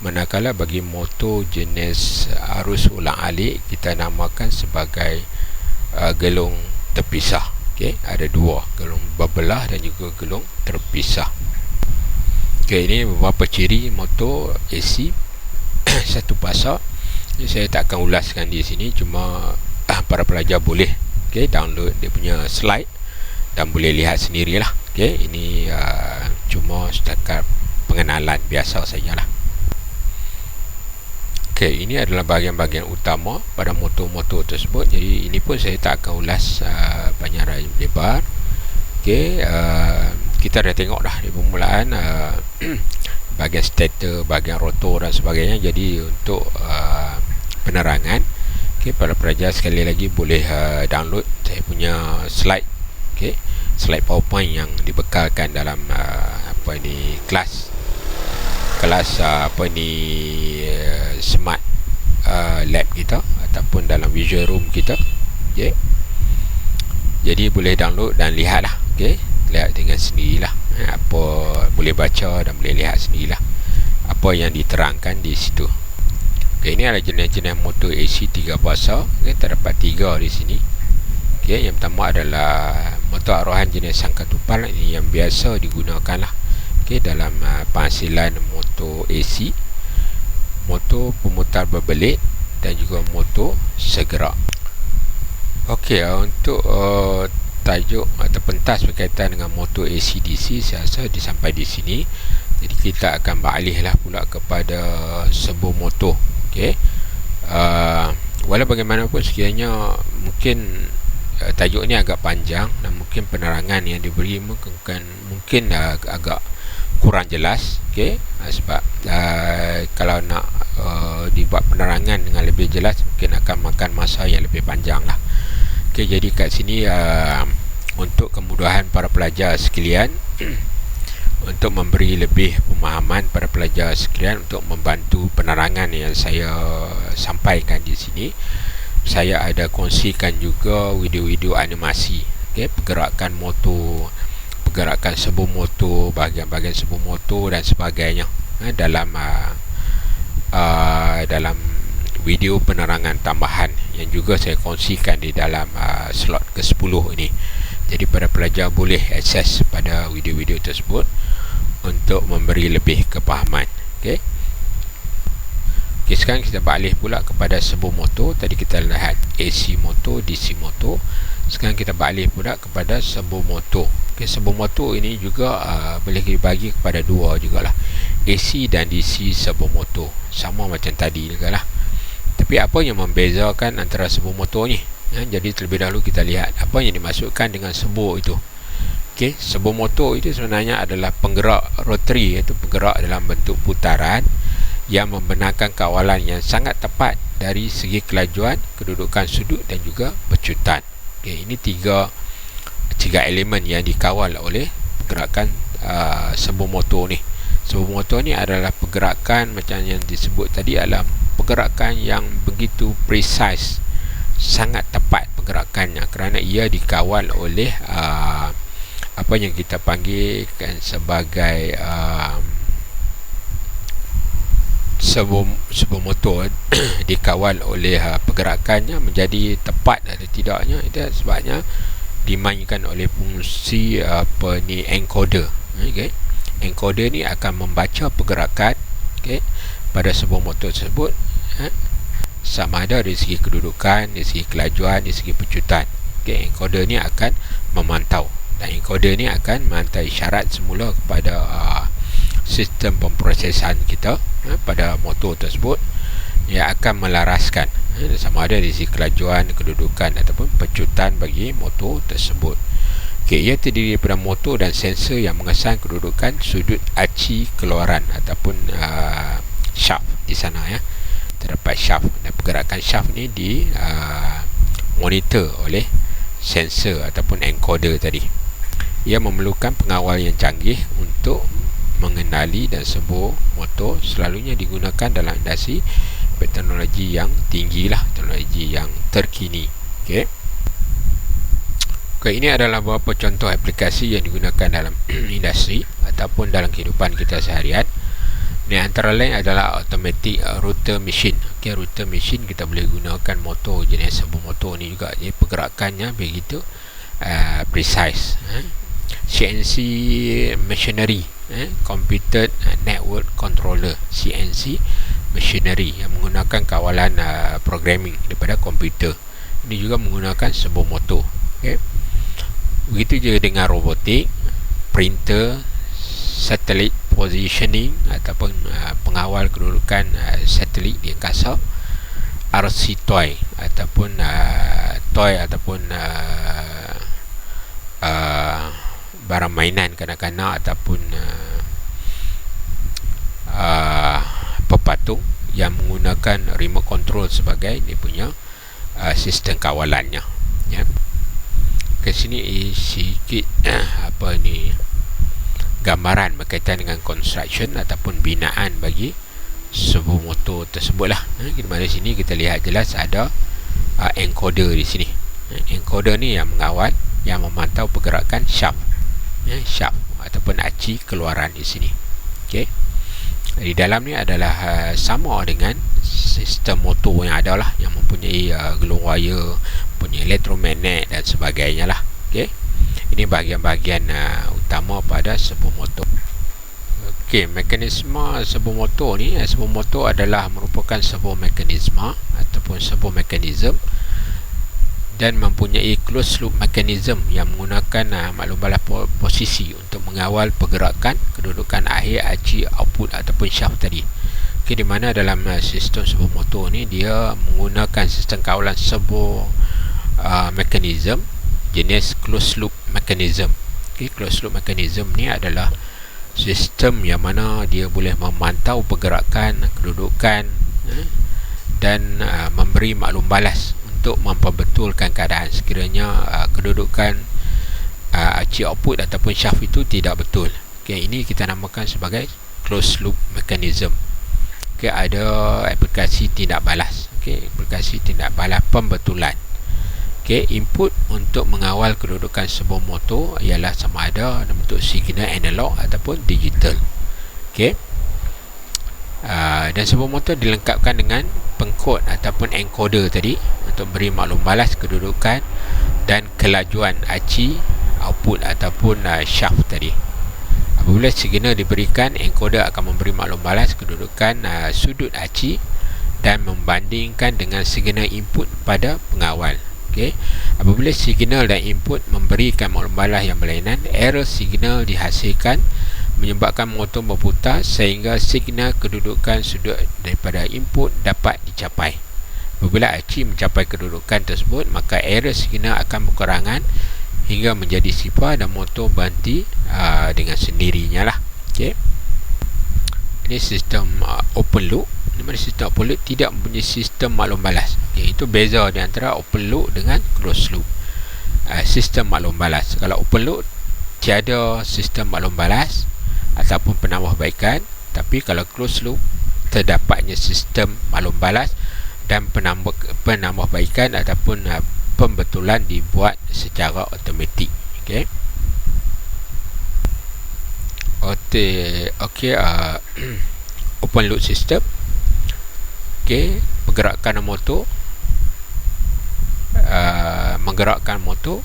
manakala bagi motor jenis arus ulang alik, kita namakan sebagai gelung terpisah. Okey, ada dua, gelung berbelah dan juga gelung terpisah. Okey, ini beberapa ciri motor AC satu pasar. Ini saya tak akan ulaskan di sini, cuma para pelajar boleh download dia punya slide dan boleh lihat sendirilah. Okey, ini cuma setakat pengenalan biasa sajalah. Okey, ini adalah bahagian-bahagian utama pada motor-motor tersebut. Jadi ini pun saya tak akan ulas banyak lebar. Okey, kita dah tengok dah di permulaan bahagian stator, bahagian rotor dan sebagainya. Jadi untuk penerangan, okey, para pelajar sekali lagi boleh download saya punya slide. Okey, slide PowerPoint yang dibekalkan dalam kelas smart lab kita ataupun dalam visual room kita. Okey, jadi boleh download dan lihat lah. Okey, lihat dengan sendirilah, apa boleh baca dan boleh lihat sendirilah apa yang diterangkan di situ. Okey, ini adalah jenis-jenis motor AC 3 pasar. Okey, terdapat 3 di sini. Okey, yang pertama adalah motor arahan jenis sangka tupal. Ini yang biasa digunakan lah, okey, dalam penghasilan motor AC, motor pemutar berbelit dan juga motor segerak. Okey, untuk tajuk atau pentas berkaitan dengan motor AC DC saya rasa sampai di sini. Jadi kita akan beralih lah pula kepada sebuah motor. Okey, walau bagaimanapun sekiranya mungkin tajuk ni agak panjang dan mungkin penerangan yang diberi mungkin agak kurang jelas. Okey, sebab kalau nak dibuat penerangan dengan lebih jelas mungkin akan makan masa yang lebih panjang lah. Okey, jadi kat sini untuk kemudahan para pelajar sekalian untuk memberi lebih pemahaman pada pelajar sekalian, untuk membantu penerangan yang saya sampaikan di sini, saya ada kongsikan juga video-video animasi, okey, pergerakan motor, pergerakan sebuah motor, bahagian-bahagian sebuah motor dan sebagainya dalam video penerangan tambahan yang juga saya kongsikan di dalam slot ke-10 ini. Jadi para pelajar boleh akses pada video-video tersebut untuk memberi lebih kepahaman. Okey. Okey, sekarang kita beralih pula kepada sebuah motor. Tadi kita lihat AC motor, DC motor. Sekarang kita beralih pula kepada sebuah motor. Okey, sebuah motor ini juga boleh dibagi kepada dua jugalah. AC dan DC sebuah motor. Sama macam tadi jugalah. Tapi apa yang membezakan antara sebuah motor ni? Jadi terlebih dahulu kita lihat apa yang dimaksudkan dengan sebuah itu. Okey, servo motor itu sebenarnya adalah penggerak rotary, iaitu penggerak dalam bentuk putaran yang membenarkan kawalan yang sangat tepat dari segi kelajuan, kedudukan sudut dan juga pecutan. Okey, ini tiga elemen yang dikawal oleh pergerakan servo motor ni. Servo motor ni adalah pergerakan macam yang disebut tadi, adalah pergerakan yang begitu precise, sangat tepat pergerakannya, kerana ia dikawal oleh apa yang kita panggilkan sebagai servo motor dikawal oleh pergerakannya menjadi tepat atau tidaknya. Itu sebabnya dimainkan oleh fungsi encoder. Okay. Encoder ni akan membaca pergerakan, okay, pada servo motor tersebut, sama ada dari segi kedudukan, dari segi kelajuan, dari segi pecutan. Okay. Encoder ni akan memantau, dan encoder ni akan menghantar isyarat semula kepada sistem pemprosesan kita pada motor tersebut, yang akan melaraskan sama ada dari segi kelajuan, kedudukan ataupun pecutan bagi motor tersebut. Okay, ia terdiri daripada motor dan sensor yang mengesan kedudukan sudut aci keluaran ataupun shaft di sana, ya. Terdapat shaft, dan pergerakan shaft ni di monitor oleh sensor ataupun encoder tadi. Ia memerlukan pengawal yang canggih untuk mengenali, dan servo motor selalunya digunakan dalam industri teknologi yang tinggi lah, teknologi yang terkini. Okey. Okay, ini adalah beberapa contoh aplikasi yang digunakan dalam industri ataupun dalam kehidupan kita seharian. Ini antara lain adalah automatic router machine. Okay, router machine kita boleh gunakan motor jenis servo motor ni juga. Jadi pergerakannya begitu precise. CNC machinery, computer network controller, CNC machinery, yang menggunakan kawalan programming daripada komputer. Ini juga menggunakan servo motor. Okay. Begitu juga dengan robotik, printer, satellite positioning ataupun pengawal kedudukan satelit di angkasa, RC toy ataupun toy ataupun barang mainan kanak-kanak ataupun pepatung yang menggunakan remote control sebagai dia punya sistem kawalannya, ya. Ke sini sikit gambaran berkaitan dengan construction ataupun binaan bagi servo motor tersebut lah. Di mana sini kita lihat jelas ada encoder di sini. Encoder ni yang mengawal, yang memantau pergerakan shaft, shaft ataupun aci keluaran di sini. Okey. Di dalam ni adalah sama dengan sistem motor yang ada lah, yang mempunyai gelung wire, punya elektromagnet dan sebagainya lah. Okey. Ini bahagian-bahagian utama pada servo motor. Okey, mekanisme servo motor ni, servo motor adalah merupakan servo mekanisme ataupun servo mekanism, dan mempunyai closed loop mechanism yang menggunakan maklum balas posisi untuk mengawal pergerakan kedudukan akhir aci output ataupun shaft tadi. Okay, di mana dalam sistem servo motor ni dia menggunakan sistem kawalan servo mechanism jenis closed loop mechanism. Okay, closed loop mechanism ni adalah sistem yang mana dia boleh memantau pergerakan, kedudukan dan memberi maklum balas untuk memperbetulkan keadaan sekiranya kedudukan aci output ataupun shaft itu tidak betul. Okay, ini kita namakan sebagai closed loop mechanism. Okay, ada aplikasi tindak balas. Okay, aplikasi tindak balas pembetulan. Okay, input untuk mengawal kedudukan servo motor ialah sama ada dalam bentuk signal analog ataupun digital. Okay. Dan servo motor dilengkapkan dengan pengkod ataupun encoder tadi untuk beri maklum balas kedudukan dan kelajuan aci output ataupun shaft tadi. Apabila signal diberikan, encoder akan memberi maklum balas kedudukan sudut aci dan membandingkan dengan signal input pada pengawal. Okay. Apabila signal dan input memberikan maklum balas yang berlainan, error signal dihasilkan menyebabkan motor berputar sehingga signal kedudukan sudut daripada input dapat dicapai. Apabila aci mencapai kedudukan tersebut, maka error signal akan berkurangan hingga menjadi sifar dan motor berhenti dengan sendirinya lah. Okay. Ini sistem open loop. Di mana sistem open loop tidak mempunyai sistem maklum balas. Okay, itu beza di antara open loop dengan closed loop. Sistem maklum balas, kalau open loop tiada sistem maklum balas ataupun penambahbaikan, tapi kalau closed loop terdapatnya sistem maklum balas dan penambahbaikan ataupun pembetulan dibuat secara automatik. Okey. Open loop system. Okey, pergerakan motor menggerakkan motor,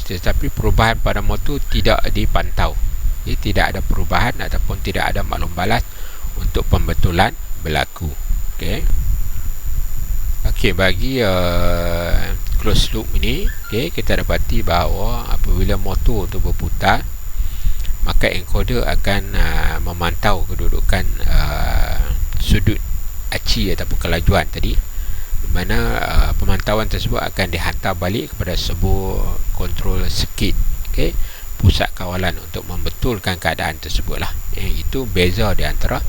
tetapi perubahan pada motor tidak dipantau. Tidak ada perubahan ataupun tidak ada maklum balas untuk pembetulan berlaku. Okey, bagi closed loop ini, kita dapati bahawa apabila motor itu berputar, maka encoder akan memantau kedudukan sudut aci ataupun kelajuan tadi, di mana pemantauan tersebut akan dihantar balik kepada sebuah kontrol circuit, pusat kawalan, untuk membetulkan keadaan tersebut lah. Itu beza di antara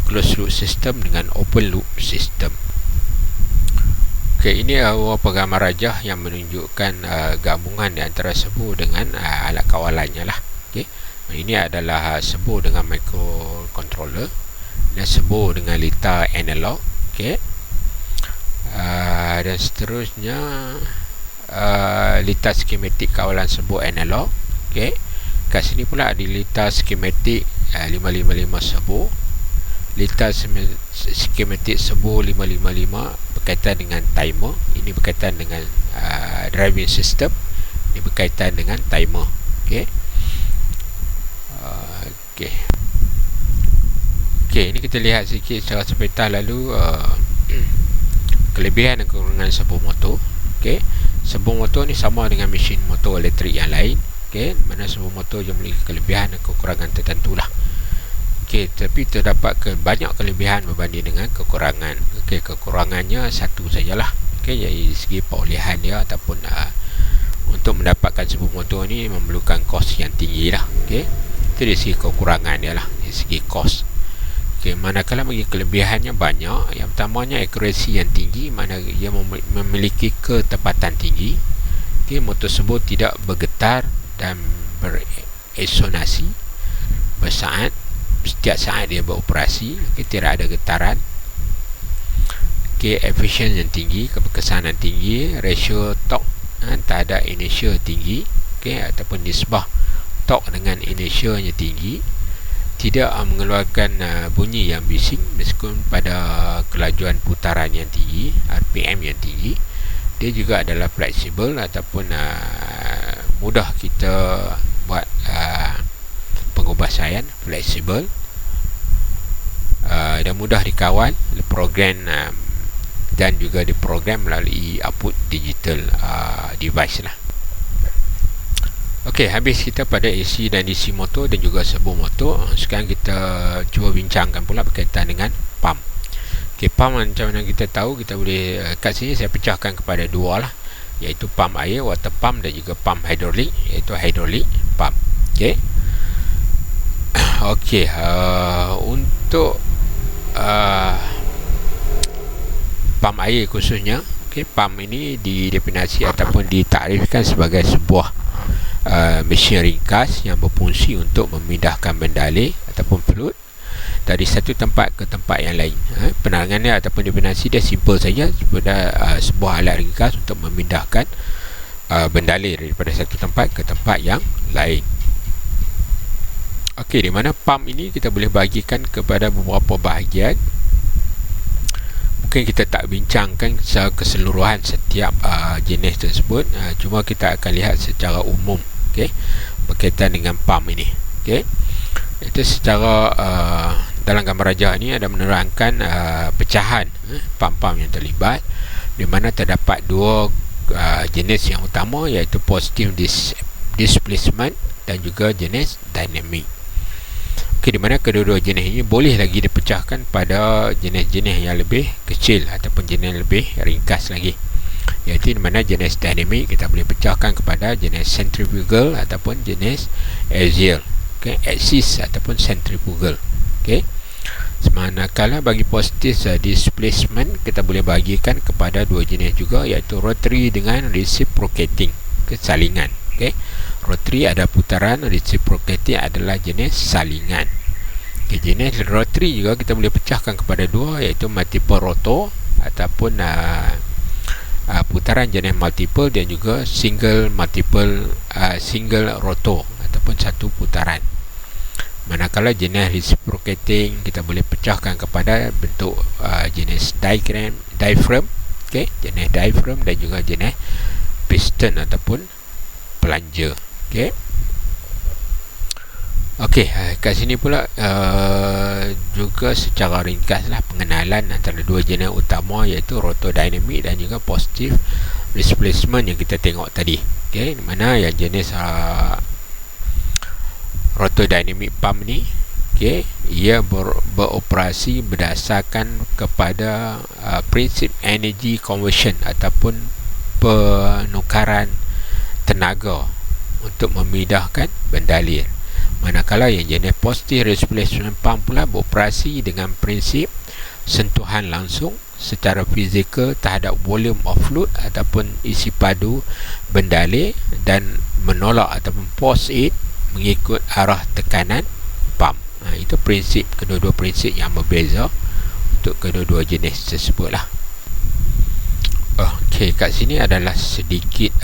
closed loop system dengan open loop system. Ini beberapa gambar rajah yang menunjukkan gabungan di antara servo dengan alat kawalannya lah. Ini adalah servo dengan microcontroller dan servo dengan litar analog. Dan seterusnya litar skematik kawalan servo analog. Kat sini pula ada litar skematik 555 servo, litar skematik servo 555 berkaitan dengan timer. Ini berkaitan dengan driving system. Ini berkaitan dengan timer. Ini kita lihat sikit secara sepatah lalu kelebihan dan kekurangan servo motor. Servo motor ni sama dengan mesin motor elektrik yang lain. Mana servo motor yang memiliki kelebihan dan kekurangan tertentu lah. Tapi terdapat banyak kelebihan berbanding dengan kekurangan. Kekurangannya satu sajalah, dari segi perolehan dia ataupun untuk mendapatkan servo motor ni memerlukan kos yang tinggi lah. Itu dari segi kekurangan dia lah, dari segi kos. Manakala bagi kelebihannya banyak. Yang pertamanya akurasi yang tinggi, mana ia memiliki ketepatan tinggi. Motor tersebut tidak bergetar dan beresonasi bersaat. Setiap saat dia beroperasi, tidak ada getaran. Efisien yang tinggi, keberkesanan tinggi, rasio torque terhadap inertia tinggi, ataupun nisbah torque dengan inertia nya tinggi. Tidak mengeluarkan bunyi yang bising meskipun pada kelajuan putaran yang tinggi, RPM yang tinggi. Dia juga adalah fleksibel ataupun mudah kita buat pengubahsaian, fleksibel, dan mudah dikawal, program dan juga diprogram melalui output digital device lah. Habis kita pada AC dan DC motor dan juga servo motor. Sekarang kita cuba bincangkan pula berkaitan dengan pump. Pump macam mana kita tahu, kita boleh kat sini saya pecahkan kepada dua lah, iaitu pump air, water pump, dan juga pump hidrolik, iaitu hidrolik pump. Untuk pump air khususnya, pump ini didefinisi ataupun ditarifkan sebagai sebuah mesin ringkas yang berfungsi untuk memindahkan benda air ataupun fluid dari satu tempat ke tempat yang lain. Penerangannya ataupun definisi dia simple saja, sebenarnya sebuah alat ringkas untuk memindahkan benda air daripada satu tempat ke tempat yang lain. Di mana pump ini kita boleh bahagikan kepada beberapa bahagian. Mungkin kita tak bincangkan secara keseluruhan setiap jenis tersebut, cuma kita akan lihat secara umum berkaitan dengan pump ini. Itu secara dalam gambar rajah ini ada menerangkan pecahan pump-pump yang terlibat, di mana terdapat dua jenis yang utama, iaitu positive displacement dan juga jenis dynamic. Di mana kedua-dua jenis ini boleh lagi dipecahkan pada jenis-jenis yang lebih kecil ataupun jenis lebih ringkas lagi. iaitu di mana jenis dynamic kita boleh pecahkan kepada jenis centrifugal ataupun jenis axial, axis ataupun centrifugal. Manakala bagi positif displacement kita boleh bagikan kepada dua jenis juga, iaitu rotary dengan reciprocating, salingan. Rotary ada putaran, reciprocating adalah jenis salingan. Jenis rotary juga kita boleh pecahkan kepada dua, iaitu multiple rotor ataupun putaran jenis multiple, dan juga single rotor ataupun satu putaran. Manakala jenis reciprocating kita boleh pecahkan kepada bentuk jenis diaphragm, jenis diaphragm, dan juga jenis piston ataupun plunger. Kat sini pula juga secara ringkaslah pengenalan antara dua jenis utama, iaitu rotodynamic dan juga positive displacement yang kita tengok tadi. Di mana yang jenis rotodynamic pump ni, ia beroperasi berdasarkan kepada prinsip energy conversion ataupun penukaran tenaga untuk memindahkan bendalir. Manakala yang jenis positive displacement pump pula beroperasi dengan prinsip sentuhan langsung secara fizikal terhadap volume of fluid ataupun isi padu bendalir, dan menolak ataupun force it mengikut arah tekanan pump. Itu prinsip, kedua-dua prinsip yang berbeza untuk kedua-dua jenis tersebut lah. Kat sini adalah sedikit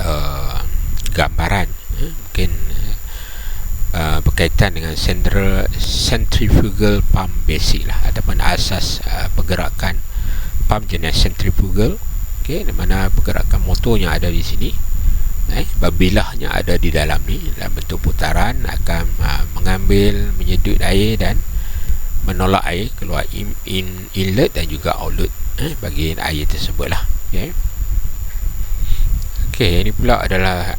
gambaran mungkin berkaitan dengan centrifugal pump basic lah, ataupun asas pergerakan pump jenis centrifugal. Di mana pergerakan motornya ada di sini, bilahnya ada di dalam ni dalam bentuk putaran, akan mengambil, menyedut air dan menolak air keluar inlet dan juga outlet bagi air tersebut lah. Ini pula adalah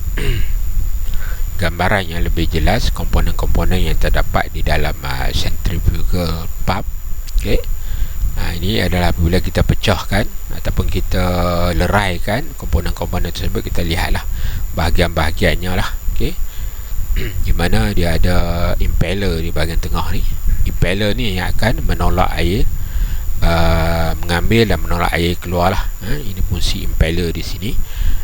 gambaran yang lebih jelas komponen-komponen yang terdapat di dalam centrifugal pump. Ini adalah apabila kita pecahkan ataupun kita leraikan komponen-komponen tersebut, kita lihatlah bahagian-bahagiannya lah. Di mana dia ada impeller di bahagian tengah ni. Impeller ni yang akan menolak air, mengambil dan menolak air keluar lah. Ini fungsi impeller di sini.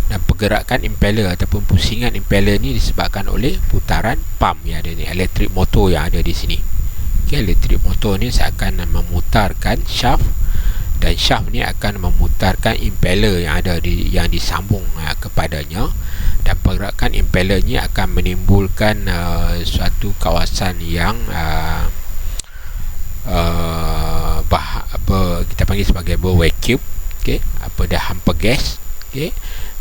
Dan pergerakan impeller ataupun pusingan impeller ni disebabkan oleh putaran pump yang ada ni, elektrik motor yang ada di sini. Elektrik motor ni akan memutarkan shaft, dan shaft ni akan memutarkan impeller yang ada yang disambung kepadanya, dan pergerakan impeller ni akan menimbulkan suatu kawasan yang kita panggil sebagai bervacuum, dah hampa gas,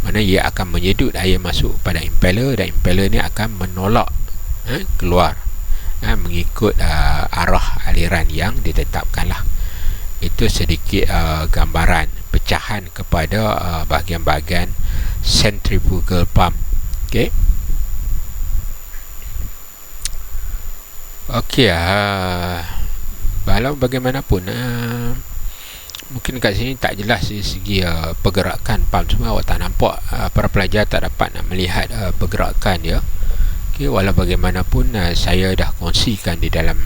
mana ia akan menyedut air masuk pada impeller, dan impeller ni akan menolak keluar mengikut arah aliran yang ditetapkan lah. Itu sedikit gambaran pecahan kepada bahagian-bahagian centrifugal pump. Walau bagaimanapun mungkin kat sini tak jelas dari segi pergerakan pump semua. Awak tak nampak, para pelajar tak dapat nak melihat pergerakan dia. Walau bagaimanapun saya dah kongsikan di dalam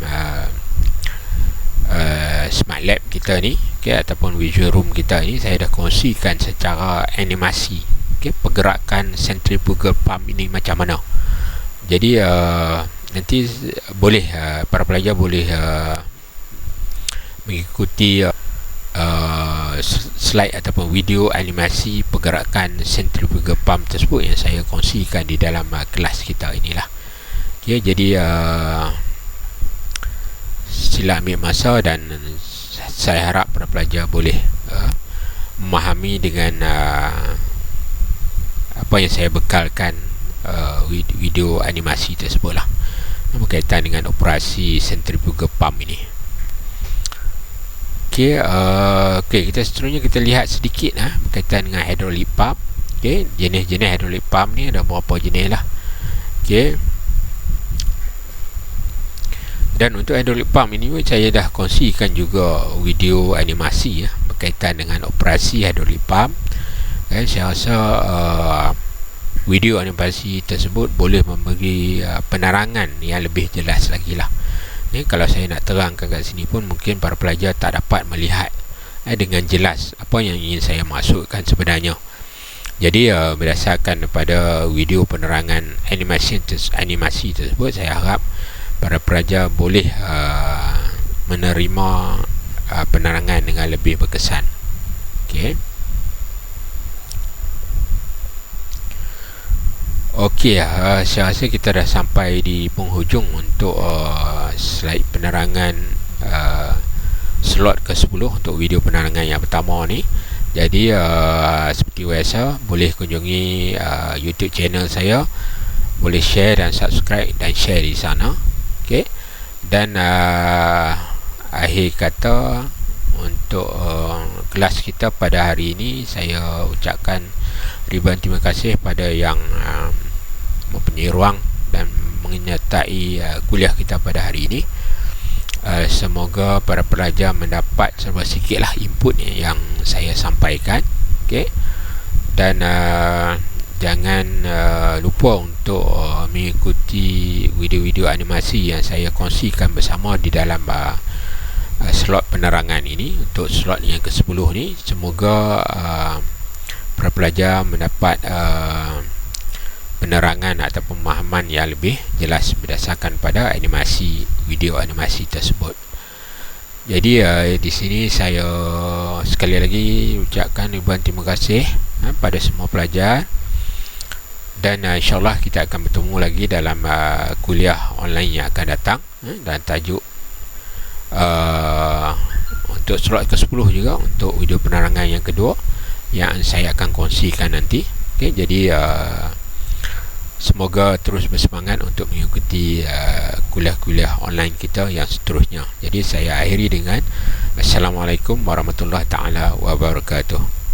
smart lab kita ni, ataupun visual room kita ni, saya dah kongsikan secara animasi pergerakan centrifugal pump ini macam mana. Jadi nanti boleh para pelajar boleh mengikuti slide ataupun video animasi pergerakan centrifugal pump tersebut yang saya kongsikan di dalam kelas kita inilah. Jadi sila ambil masa, dan saya harap para pelajar boleh memahami dengan apa yang saya bekalkan video animasi tersebut lah, berkaitan dengan operasi centrifugal pump ini. Kita seterusnya kita lihat sedikit berkaitan dengan hydraulic pump. Jenis-jenis hydraulic pump ni ada beberapa jenis lah. Dan untuk hydraulic pump ini saya dah kongsikan juga video animasi berkaitan dengan operasi hydraulic pump. Saya rasa video animasi tersebut boleh memberi penerangan yang lebih jelas lagi lah. Kalau saya nak terangkan kat sini pun mungkin para pelajar tak dapat melihat dengan jelas apa yang ingin saya maksudkan sebenarnya. Jadi berdasarkan pada video penerangan animasi tersebut, saya harap para pelajar boleh menerima penerangan dengan lebih berkesan. Okey. Okey, saya rasa kita dah sampai di penghujung untuk slide penerangan slot ke-10 untuk video penerangan yang pertama ni. Jadi seperti biasa, boleh kunjungi YouTube channel saya, boleh share dan subscribe dan share di sana. Okey. Dan akhir kata untuk kelas kita pada hari ini, saya ucapkan ribuan terima kasih pada yang mempunyai ruang dan menyertai kuliah kita pada hari ini. Semoga para pelajar mendapat serba sikitlah input yang saya sampaikan. Okay? Dan jangan lupa untuk mengikuti video-video animasi yang saya kongsikan bersama di dalam slot penerangan ini. Untuk slot yang ke-10 ni, semoga para pelajar mendapat penerangan atau pemahaman yang lebih jelas berdasarkan pada video animasi tersebut. Jadi di sini saya sekali lagi ucapkan ribuan terima kasih pada semua pelajar, dan insyaAllah kita akan bertemu lagi dalam kuliah online yang akan datang, dan tajuk untuk slot ke-10 juga untuk video penerangan yang kedua yang saya akan kongsikan nanti. Okay, jadi semoga terus bersemangat untuk mengikuti kuliah-kuliah online kita yang seterusnya. Jadi saya akhiri dengan Assalamualaikum warahmatullahi taala wabarakatuh.